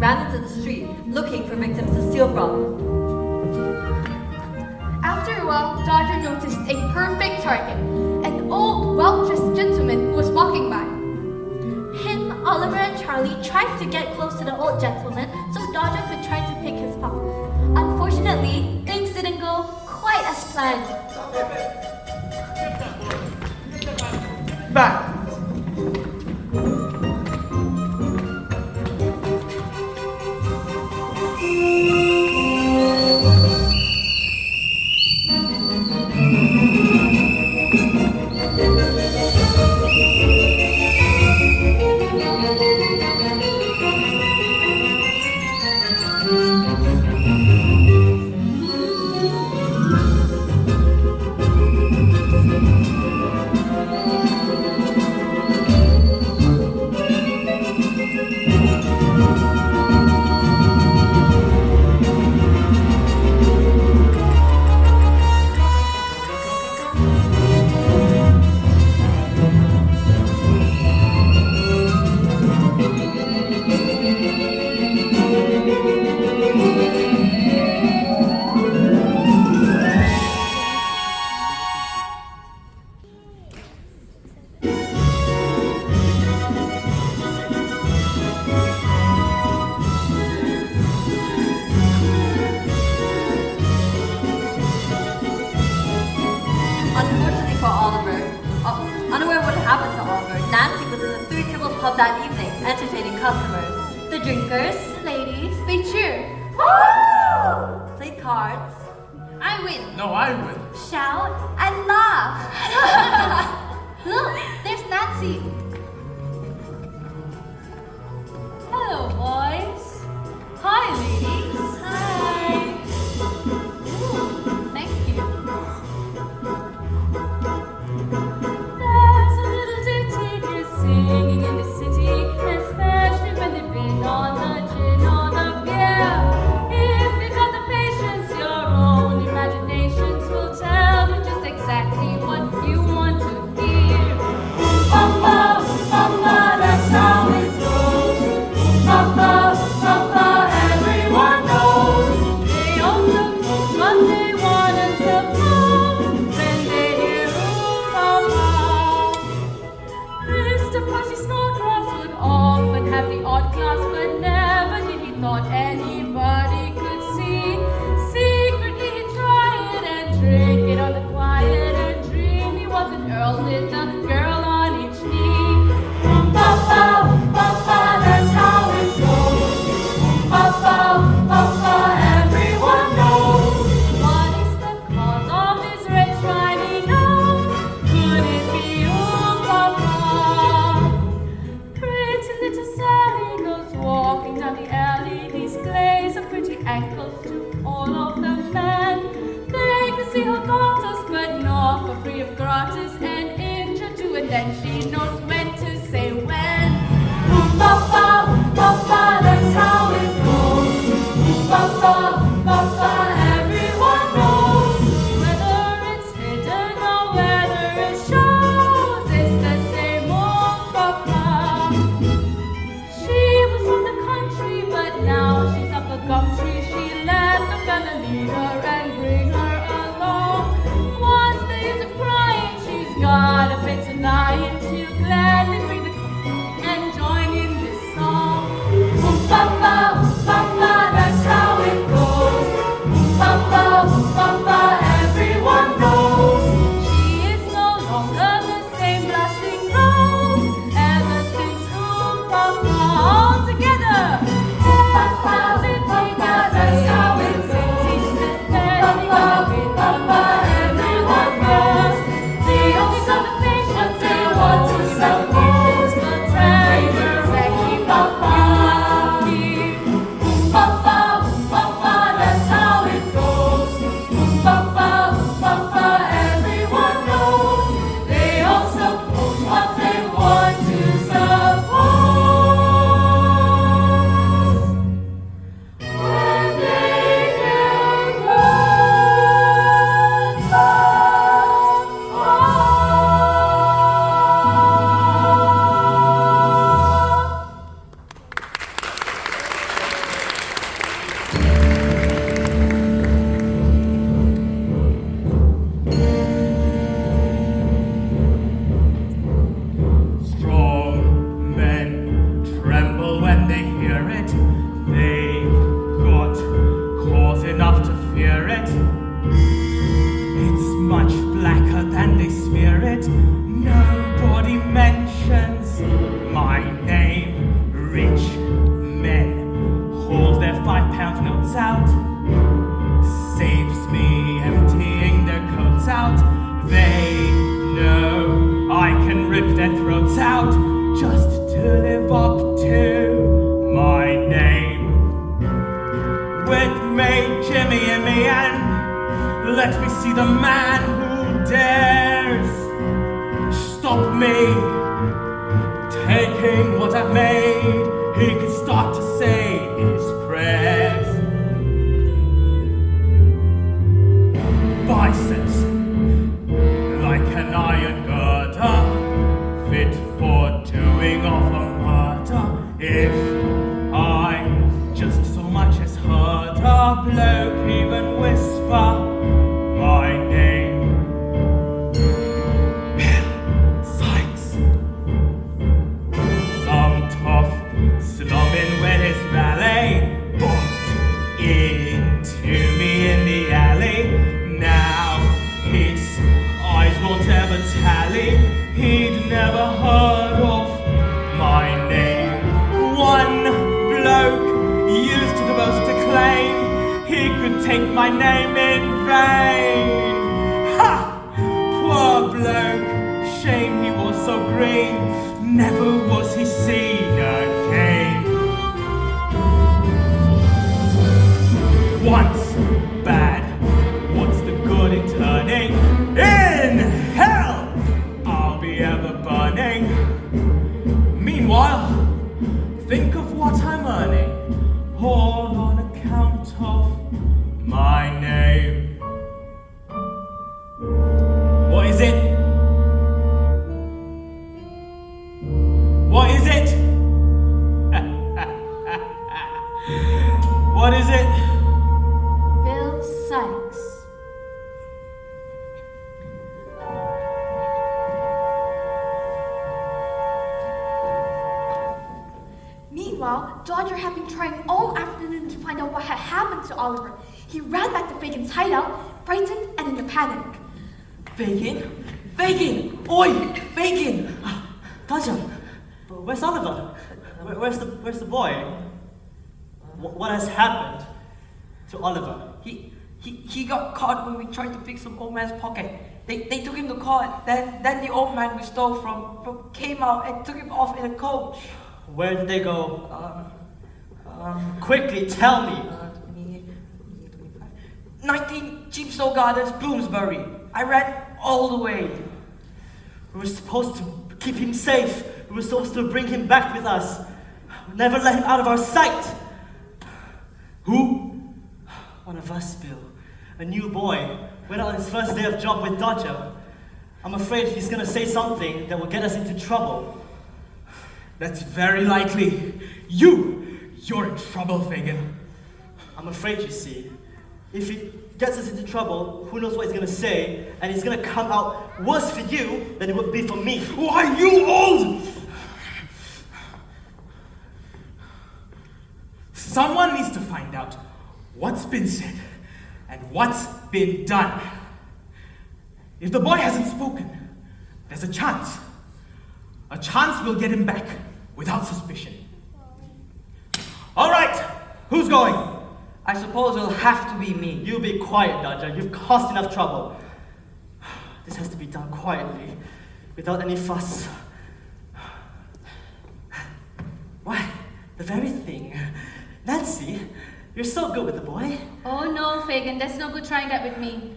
ran into the street looking for victims to steal from. After a while, Dodger noticed a perfect target, an old, well-dressed gentleman who was walking by. Him, Oliver, and Charlie tried to get close to the old gentleman so Dodger could try to pick his pocket. Unfortunately, things didn't go quite as planned. Back! Unfortunately for Oliver, unaware what had happened to Oliver, Nancy was in the Three Tables pub that evening, entertaining customers. The drinkers, Ladies, They cheered. Played cards. I win. No, I win. shout, and laugh. Look, there's Nancy. Hello, boys. Hi, ladies. Hi. Thank you. There's a little ditty we're singing in the city, especially when they've been on the gin or the beer. If you got the patience, your own imaginations will tell you just exactly what you want to hear. Papa, Papa, that's how it goes. Papa, Papa, everyone knows. They all suppose what they want and suppose when they hear Papa. Mr. Percy Snodgrass would often have the odd glass, but never did he thought anybody could see. Secretly he'd try it and drink it on the quiet and dream he was an earl with a girl on each knee. Papa, Papa, that's how it goes. Papa, Papa, everyone knows. What is the cause of his red shiny nose? Could it be Papa? Pretty little Sally goes walking down the alley. Displays her pretty ankles to all of the men. They can see her garters, but not for free of gratis. An inch or two, and then she knows when to say when. Papa, Papa, that's how it goes. Papa, Papa, everyone knows. Whether it's hidden or whether it shows, it's the same old Papa. She was from the country, but now she's up a gum tree. She let the fella lead her and bring her along. Once the use of crying, she's got a bit to lie, and she'll glare their £5 notes out. Saves me emptying their coats out. They know I can rip their throats out just to live up to my name. With me, Jimmy and me, and let me see the man who dares stop me taking what I've made. He can start to say his prayers. Biceps like an iron girder, fit for doing off a murder. If I just so much as heard a bloke even whisper my name, Bill Sykes. Some tough slumming with his valet bumped into me in the alley. Now his eyes won't ever tally. He'd never heard of my name. One bloke used to boast to claim he could take my name in vain. Ha! Poor bloke, shame he was so green. Never was he seen again. Once bad, what's the good in turning? In hell, I'll be ever burning. Meanwhile, think of what I'm earning, all on account of my name. What is it? What is it? What is it? Bill Sykes. Meanwhile, Dodger had been trying all afternoon to find out what had happened to Oliver. He ran back to Fagin's hideout, frightened and in a panic. Fagin? Fagin! Oi! Fagin! Dodger! Where's Oliver? Where's the boy? What has happened to Oliver? He got caught when we tried to fix some old man's pocket. They took him to court. Then the old man we stole from came out and took him off in a coach. Where did they go? Quickly, tell me. 19 Cheapstone Gardens, Bloomsbury. I ran all the way. We were supposed to keep him safe. We were supposed to bring him back with us. Never let him out of our sight. Who? One of us, Bill. A new boy. Went on his first day of job with Dodger. I'm afraid he's gonna say something that will get us into trouble. That's very likely. You're in trouble, Fagin. I'm afraid, you see. If he gets us into trouble, who knows what he's gonna say, and he's gonna come out worse for you than it would be for me. Why, you old! Someone needs to find out what's been said and what's been done. If the boy hasn't spoken, there's a chance. A chance we'll get him back without suspicion. All right, who's going? I suppose it'll have to be me. You be quiet, Dodger. You've caused enough trouble. This has to be done quietly, without any fuss. Why, the very thing. Nancy, you're so good with the boy. Oh no, Fagin, there's no good trying that with me.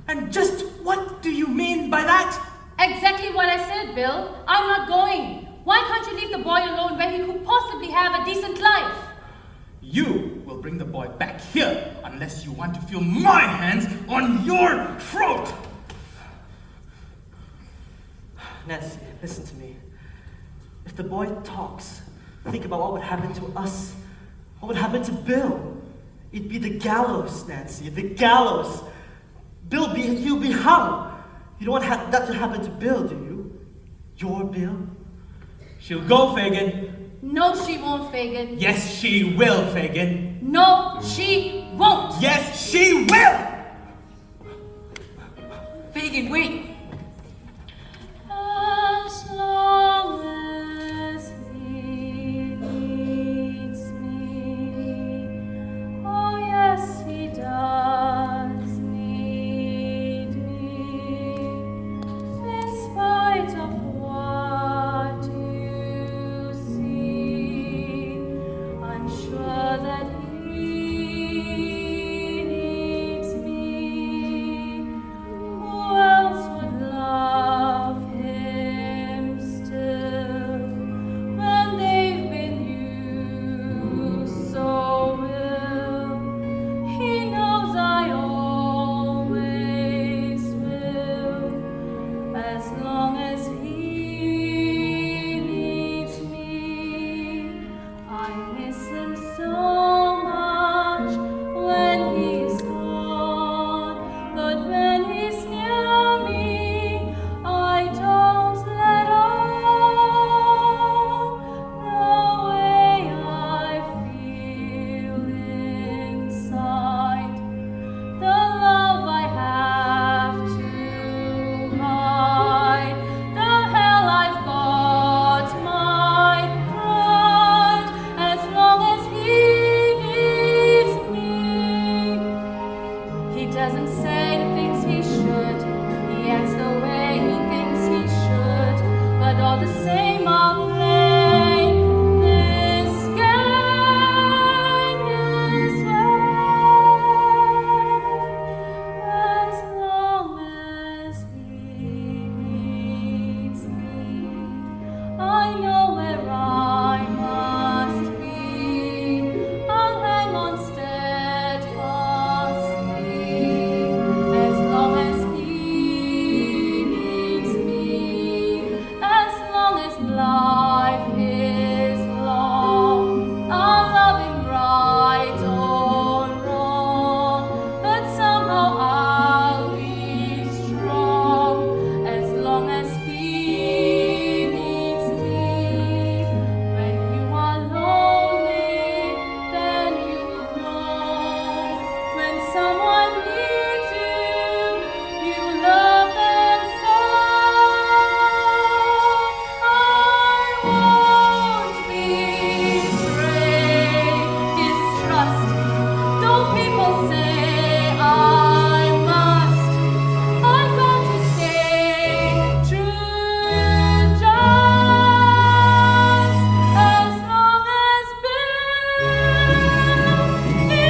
And just what do you mean by that? Exactly what I said, Bill. I'm not going. Why can't you leave the boy alone where he could possibly have a decent life? You will bring the boy back here unless you want to feel my hands on your throat. Nancy, listen to me. If the boy talks, think about what would happen to us. What would happen to Bill? It'd be the gallows, Nancy, the gallows. He'll be hung. You don't want that to happen to Bill, do you? Your Bill? She'll go, Fagin. No, she won't, Fagin. Yes, she will, Fagin. No, she won't. Yes, she will! Fagin, wait! As long as he needs me, people say I must, I'm bound to stay true just as long as Bill is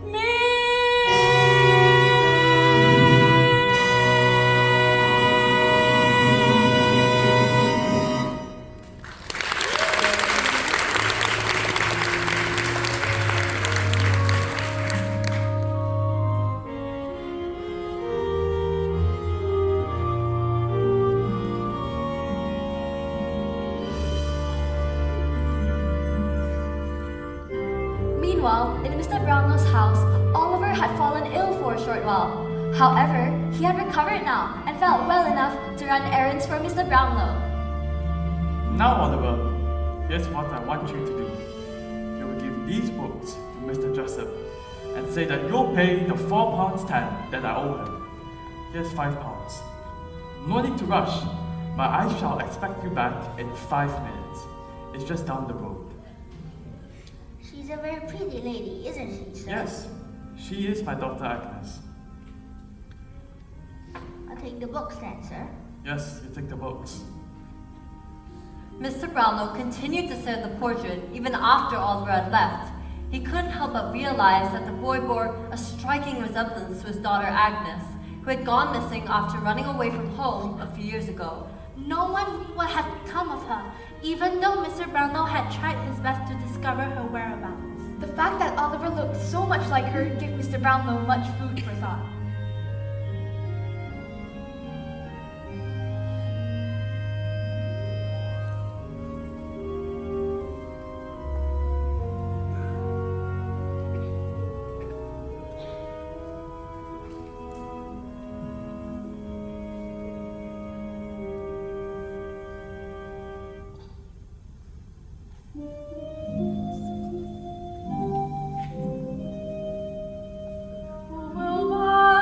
me. Meanwhile, in Mr. Brownlow's house, Oliver had fallen ill for a short while. However, he had recovered now and felt well enough to run errands for Mr. Brownlow. Now, Oliver, here's what I want you to do. You will give these books to Mr. Jessup and say that you'll pay the £4.10 that I owe him. Here's £5. No need to rush, but I shall expect you back in 5 minutes. It's just down the road. She's a very pretty lady, isn't she, sir? Yes, she is my daughter Agnes. I'll take the books then, sir. Yes, you take the books. Mr. Brownlow continued to stare at the portrait even after Oliver had left. He couldn't help but realize that the boy bore a striking resemblance to his daughter Agnes, who had gone missing after running away from home a few years ago. No one knew what had become of her, even though Mr. Brownlow had tried his best to discover her whereabouts. The fact that Oliver looked so much like her gave Mr. Brownlow much food for thought. Who will buy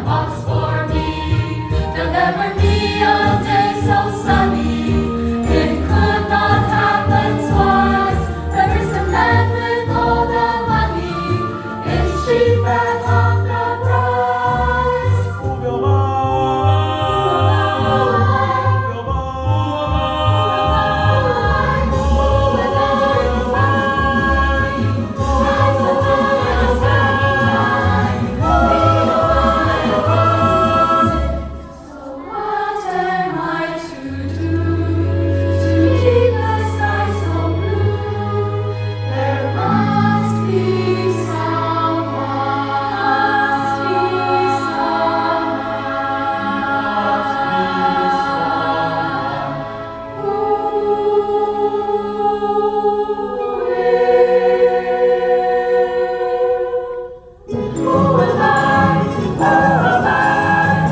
hearts for me. There'll never be a day so sunny. It could not happen twice. Where is the man with all the money? It's cheap at half the price. Move your mind. Move your mind. Move it So what am I to do to keep the sky so blue? There must be someone. Who am I? Who am I?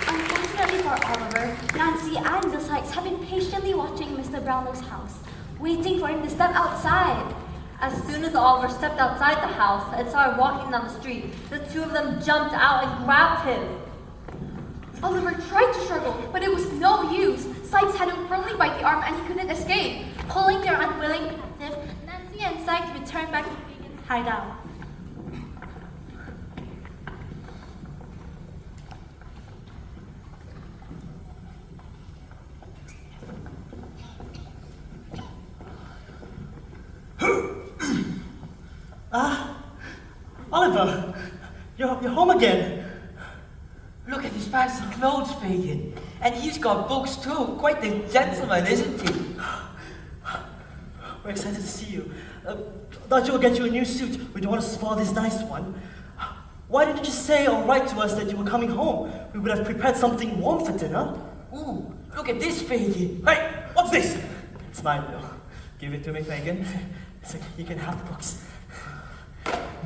Unfortunately for Oliver, Nancy and the Sykes have been patiently watching Mr. Brownlow's house, waiting for him to step outside. As soon as Oliver stepped outside the house and started walking down the street, the two of them jumped out and grabbed him. Oliver tried to struggle, but it was no use. Sykes had him firmly by the arm and he couldn't escape. Pulling their unwilling captive, Nancy and Sykes returned back to Fagin's hideout. Oliver, you're home again. Look at his fancy clothes, Fagin. And he's got books too. Quite the gentleman, isn't he? We're excited to see you. Thought you would get you a new suit. We don't want to spoil this nice one. Why didn't you just say or write to us that you were coming home? We would have prepared something warm for dinner. Ooh, look at this, Fagin. Hey, what's this? It's mine, Bill. Give it to me, Fagin. So you can have the books.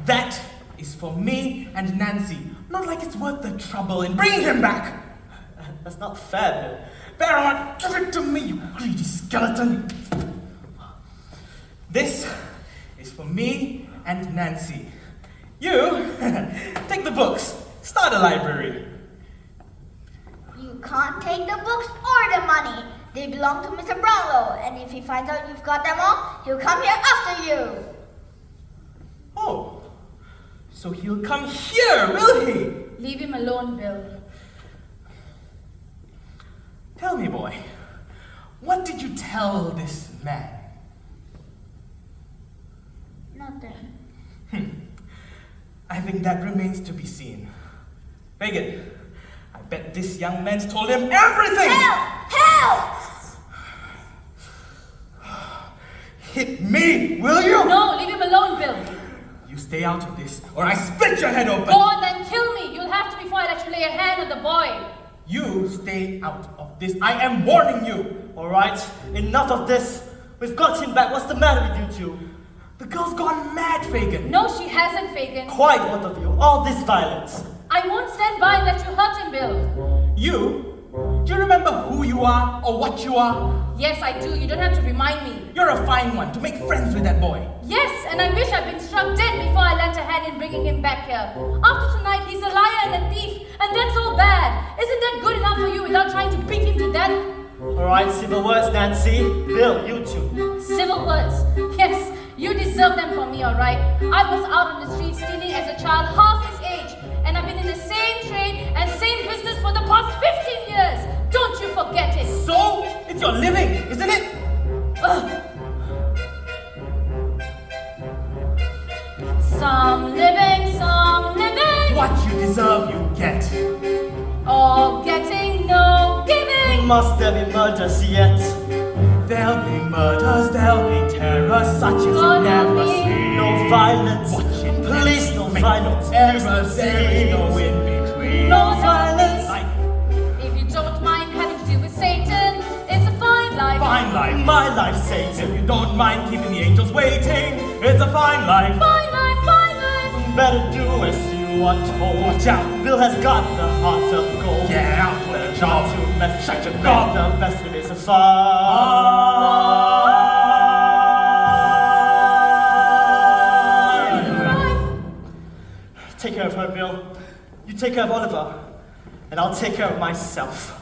That is for me and Nancy. Not like it's worth the trouble in bringing him back. That's not fair, Bill. Better not give it to me, you greedy skeleton. This is for me and Nancy. You, take the books. Start a library. You can't take the books or the money. They belong to Mr. Brownlow, and if he finds out you've got them all, he'll come here after you. Oh, so he'll come here, will he? Leave him alone, Bill. Tell me, boy, what did you tell this man? Nothing. I think that remains to be seen. Fagin, I bet this young man's told him everything! Help! Help! Hit me, will you? No, leave him alone, Bill. You stay out of this, or I split your head open! Go on, then kill me. You'll have to before I let you lay a hand on the boy. You stay out of this. I am warning you! All right, enough of this. We've got him back. What's the matter with you two? The girl's gone mad, Fagin. No, she hasn't, Fagin. Quiet, both of you. All this violence. I won't stand by and let you hurt him, Bill. You? Do you remember who you are or what you are? Yes, I do. You don't have to remind me. You're a fine one to make friends with that boy. Yes, and I wish I'd been struck dead before I lent a hand in bringing him back here. After tonight, he's a liar and a thief, and that's all bad. Isn't that good enough for you without trying to beat him to death? All right, civil words, Nancy. Bill, you two. Civil words. Yes, you deserve them from me, all right? I was out on the street stealing as a child half his age, and I've been in the same trade and same business for the past 15 years. Don't you forget it. So, it's your living, isn't it? Ugh. Some living, some living. What you deserve, you get. All getting, no giving. Must there be murders yet? There'll be murders, there'll be terror, such as you never see. No violence. Watch it. Please, no violence. Errors, there is no in between. No violence. If you don't mind having to deal with Satan, it's a fine life. Fine life. My life, Satan. If you don't mind keeping the angels waiting, it's a fine life. Fine life, fine life. Better do as you are told. Watch out. Bill has got the heart of gold. Yeah, I'll put a job to mess. Shut your Make gob. the best of it so far. Gabriel. You take care of Oliver, and I'll take care of myself.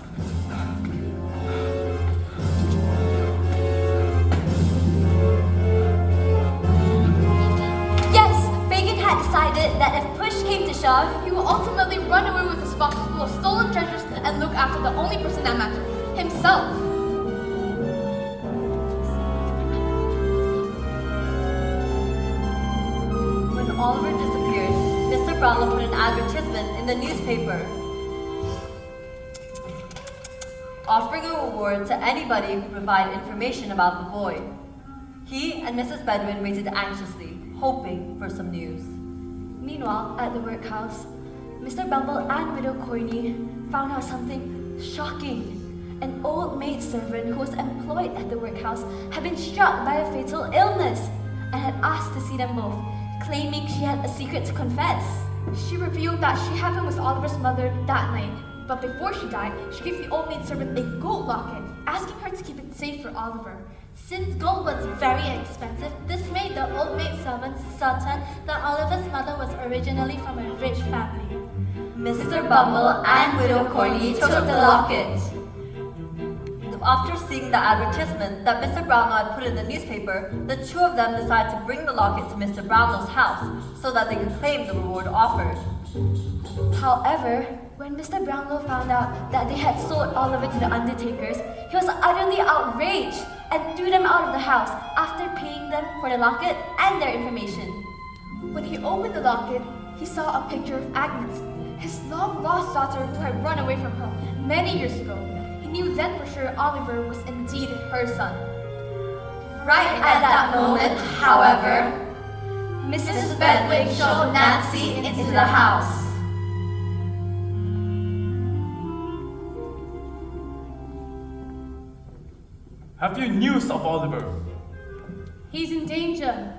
Yes, Fagin had decided that if push came to shove, He will ultimately run away with his box full of stolen treasures and look after the only person that matters, himself. When Oliver disappeared, Mr. Brownlow put an advertisement in the newspaper offering a reward to anybody who could provide information about the boy. He and Mrs. Bedouin waited anxiously, hoping for some news. Meanwhile, at the workhouse, Mr. Bumble and Widow Corney found out something shocking. An old maidservant who was employed at the workhouse had been struck by a fatal illness and had asked to see them both, claiming she had a secret to confess. She revealed that she had been with Oliver's mother that night, but before she died, she gave the old maidservant a gold locket, asking her to keep it safe for Oliver. Since gold was very expensive, this made the old maidservant certain that Oliver's mother was originally from a rich family. Mr. Bumble and Widow Corney took the locket. After seeing the advertisement that Mr. Brownlow had put in the newspaper, the two of them decided to bring the locket to Mr. Brownlow's house so that they could claim the reward offered. However, when Mr. Brownlow found out that they had sold Oliver to the undertakers, he was utterly outraged and threw them out of the house after paying them for the locket and their information. When he opened the locket, he saw a picture of Agnes, his long-lost daughter who had run away from home many years ago. He knew then for sure Oliver was indeed her son. Right at that moment, however, Mrs. Bedouin showed Nancy into the house. Have you news of Oliver? He's in danger,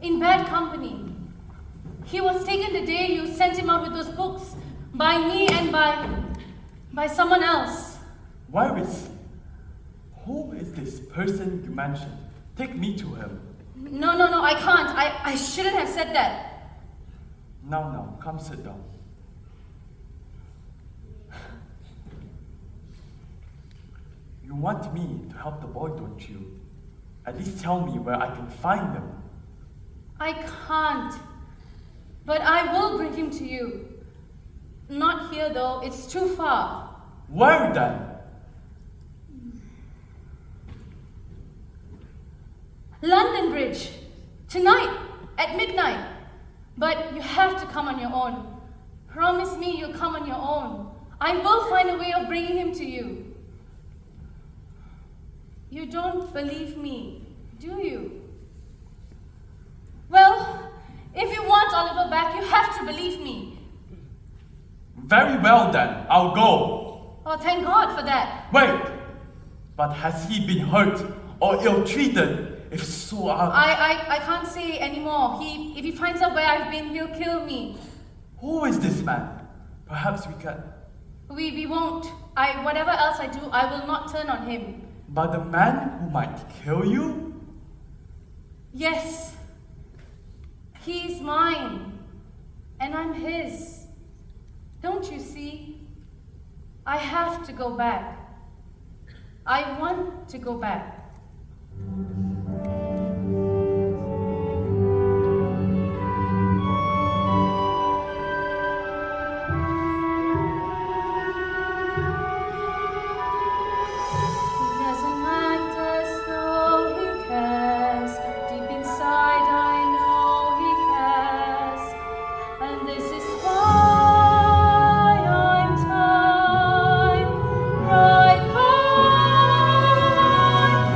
in bad company. He was taken the day you sent him out with those books, by me and by someone else. Where is he? Who is this person you mentioned? Take me to him. No, I can't. I shouldn't have said that. Now, come sit down. You want me to help the boy, don't you? At least tell me where I can find them. I can't. But I will bring him to you. Not here though, it's too far. Where then? London Bridge. Tonight, at midnight. But you have to come on your own. Promise me you'll come on your own. I will find a way of bringing him to you. You don't believe me, do you? Well, if you want Oliver back, you have to believe me. Very well then, I'll go. Oh, thank God for that. Wait! But has he been hurt or ill-treated? If so, I can't say anymore. If he finds out where I've been, he'll kill me. Who is this man? Perhaps we can... We won't. Whatever else I do, I will not turn on him. But the man who might kill you? Yes. He's mine. And I'm his. Don't you see? I have to go back. I want to go back.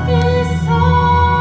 This song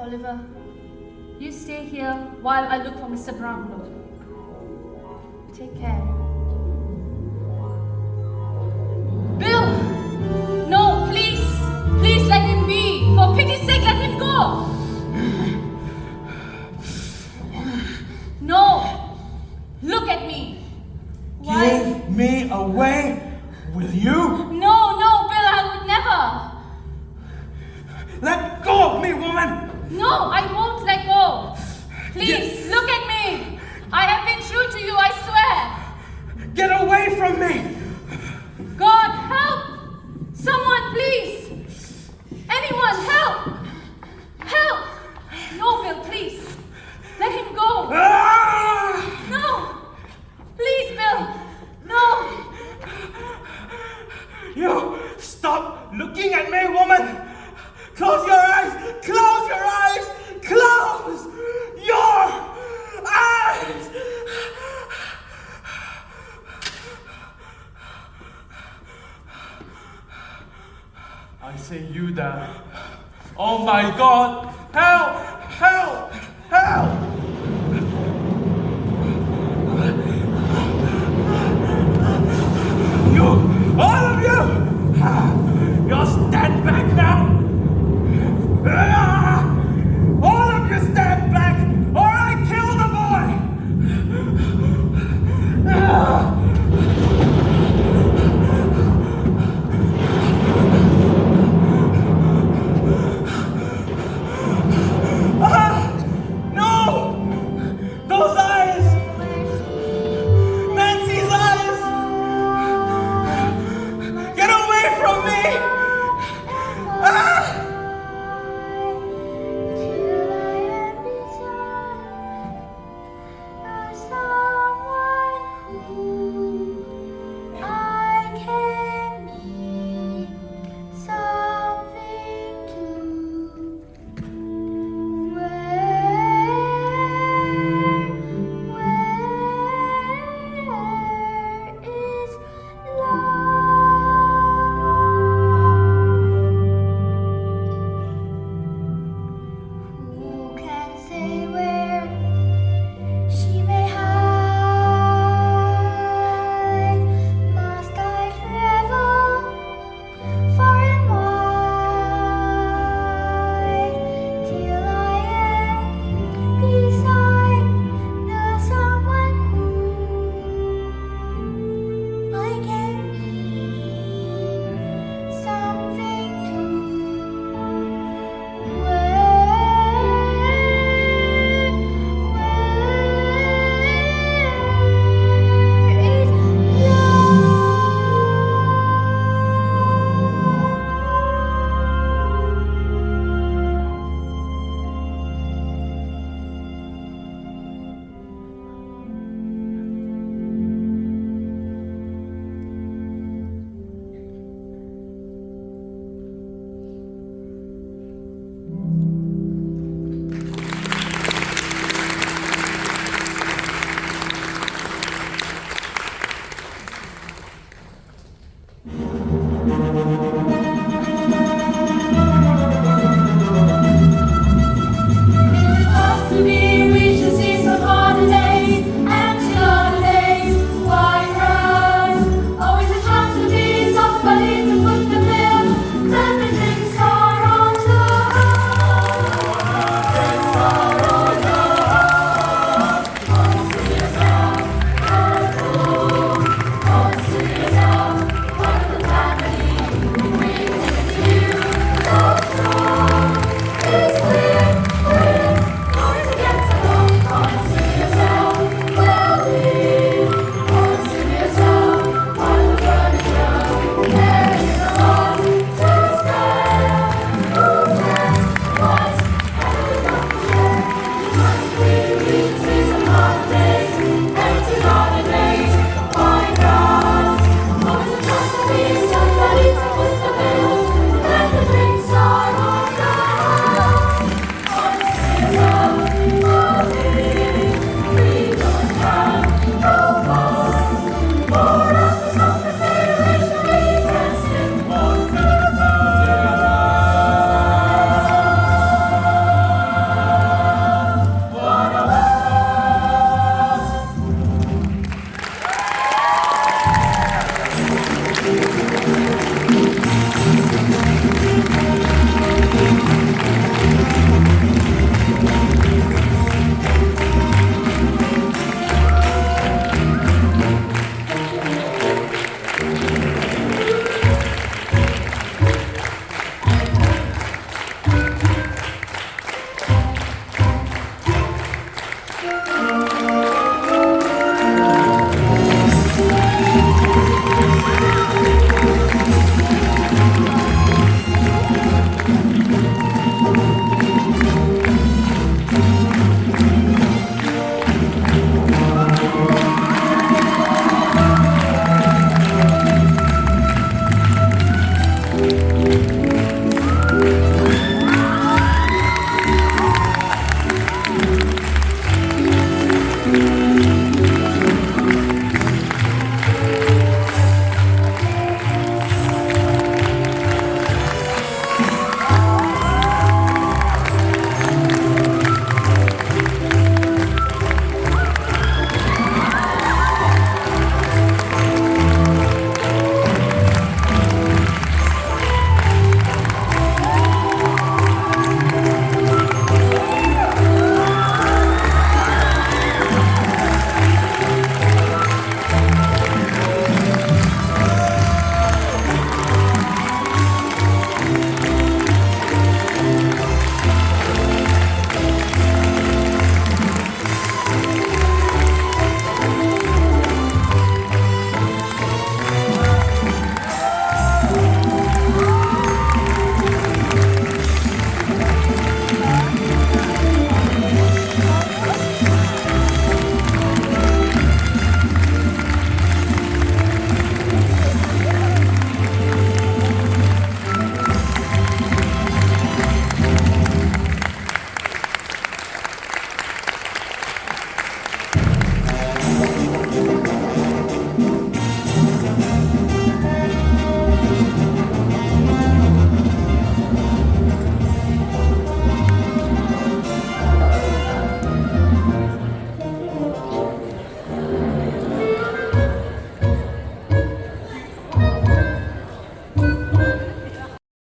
Oliver. You stay here while I look for Mr. Brownlow. Take care. Bill! No, please! Please let him be! For pity's sake, let him go! No! Look at me! Why? Give me away, will you? No, no, Bill, I would never! Let go of me, woman! No, I won't let go! Please, look at me! I have been true to you, I swear! Get away from me! God, help! Someone, please! Anyone, help! Help! No, Bill, please! Let him go! No! Please, Bill! No! You stop looking at me, woman! Close your eyes! Close your eyes! Close your eyes! I say you there. Oh my God! Help!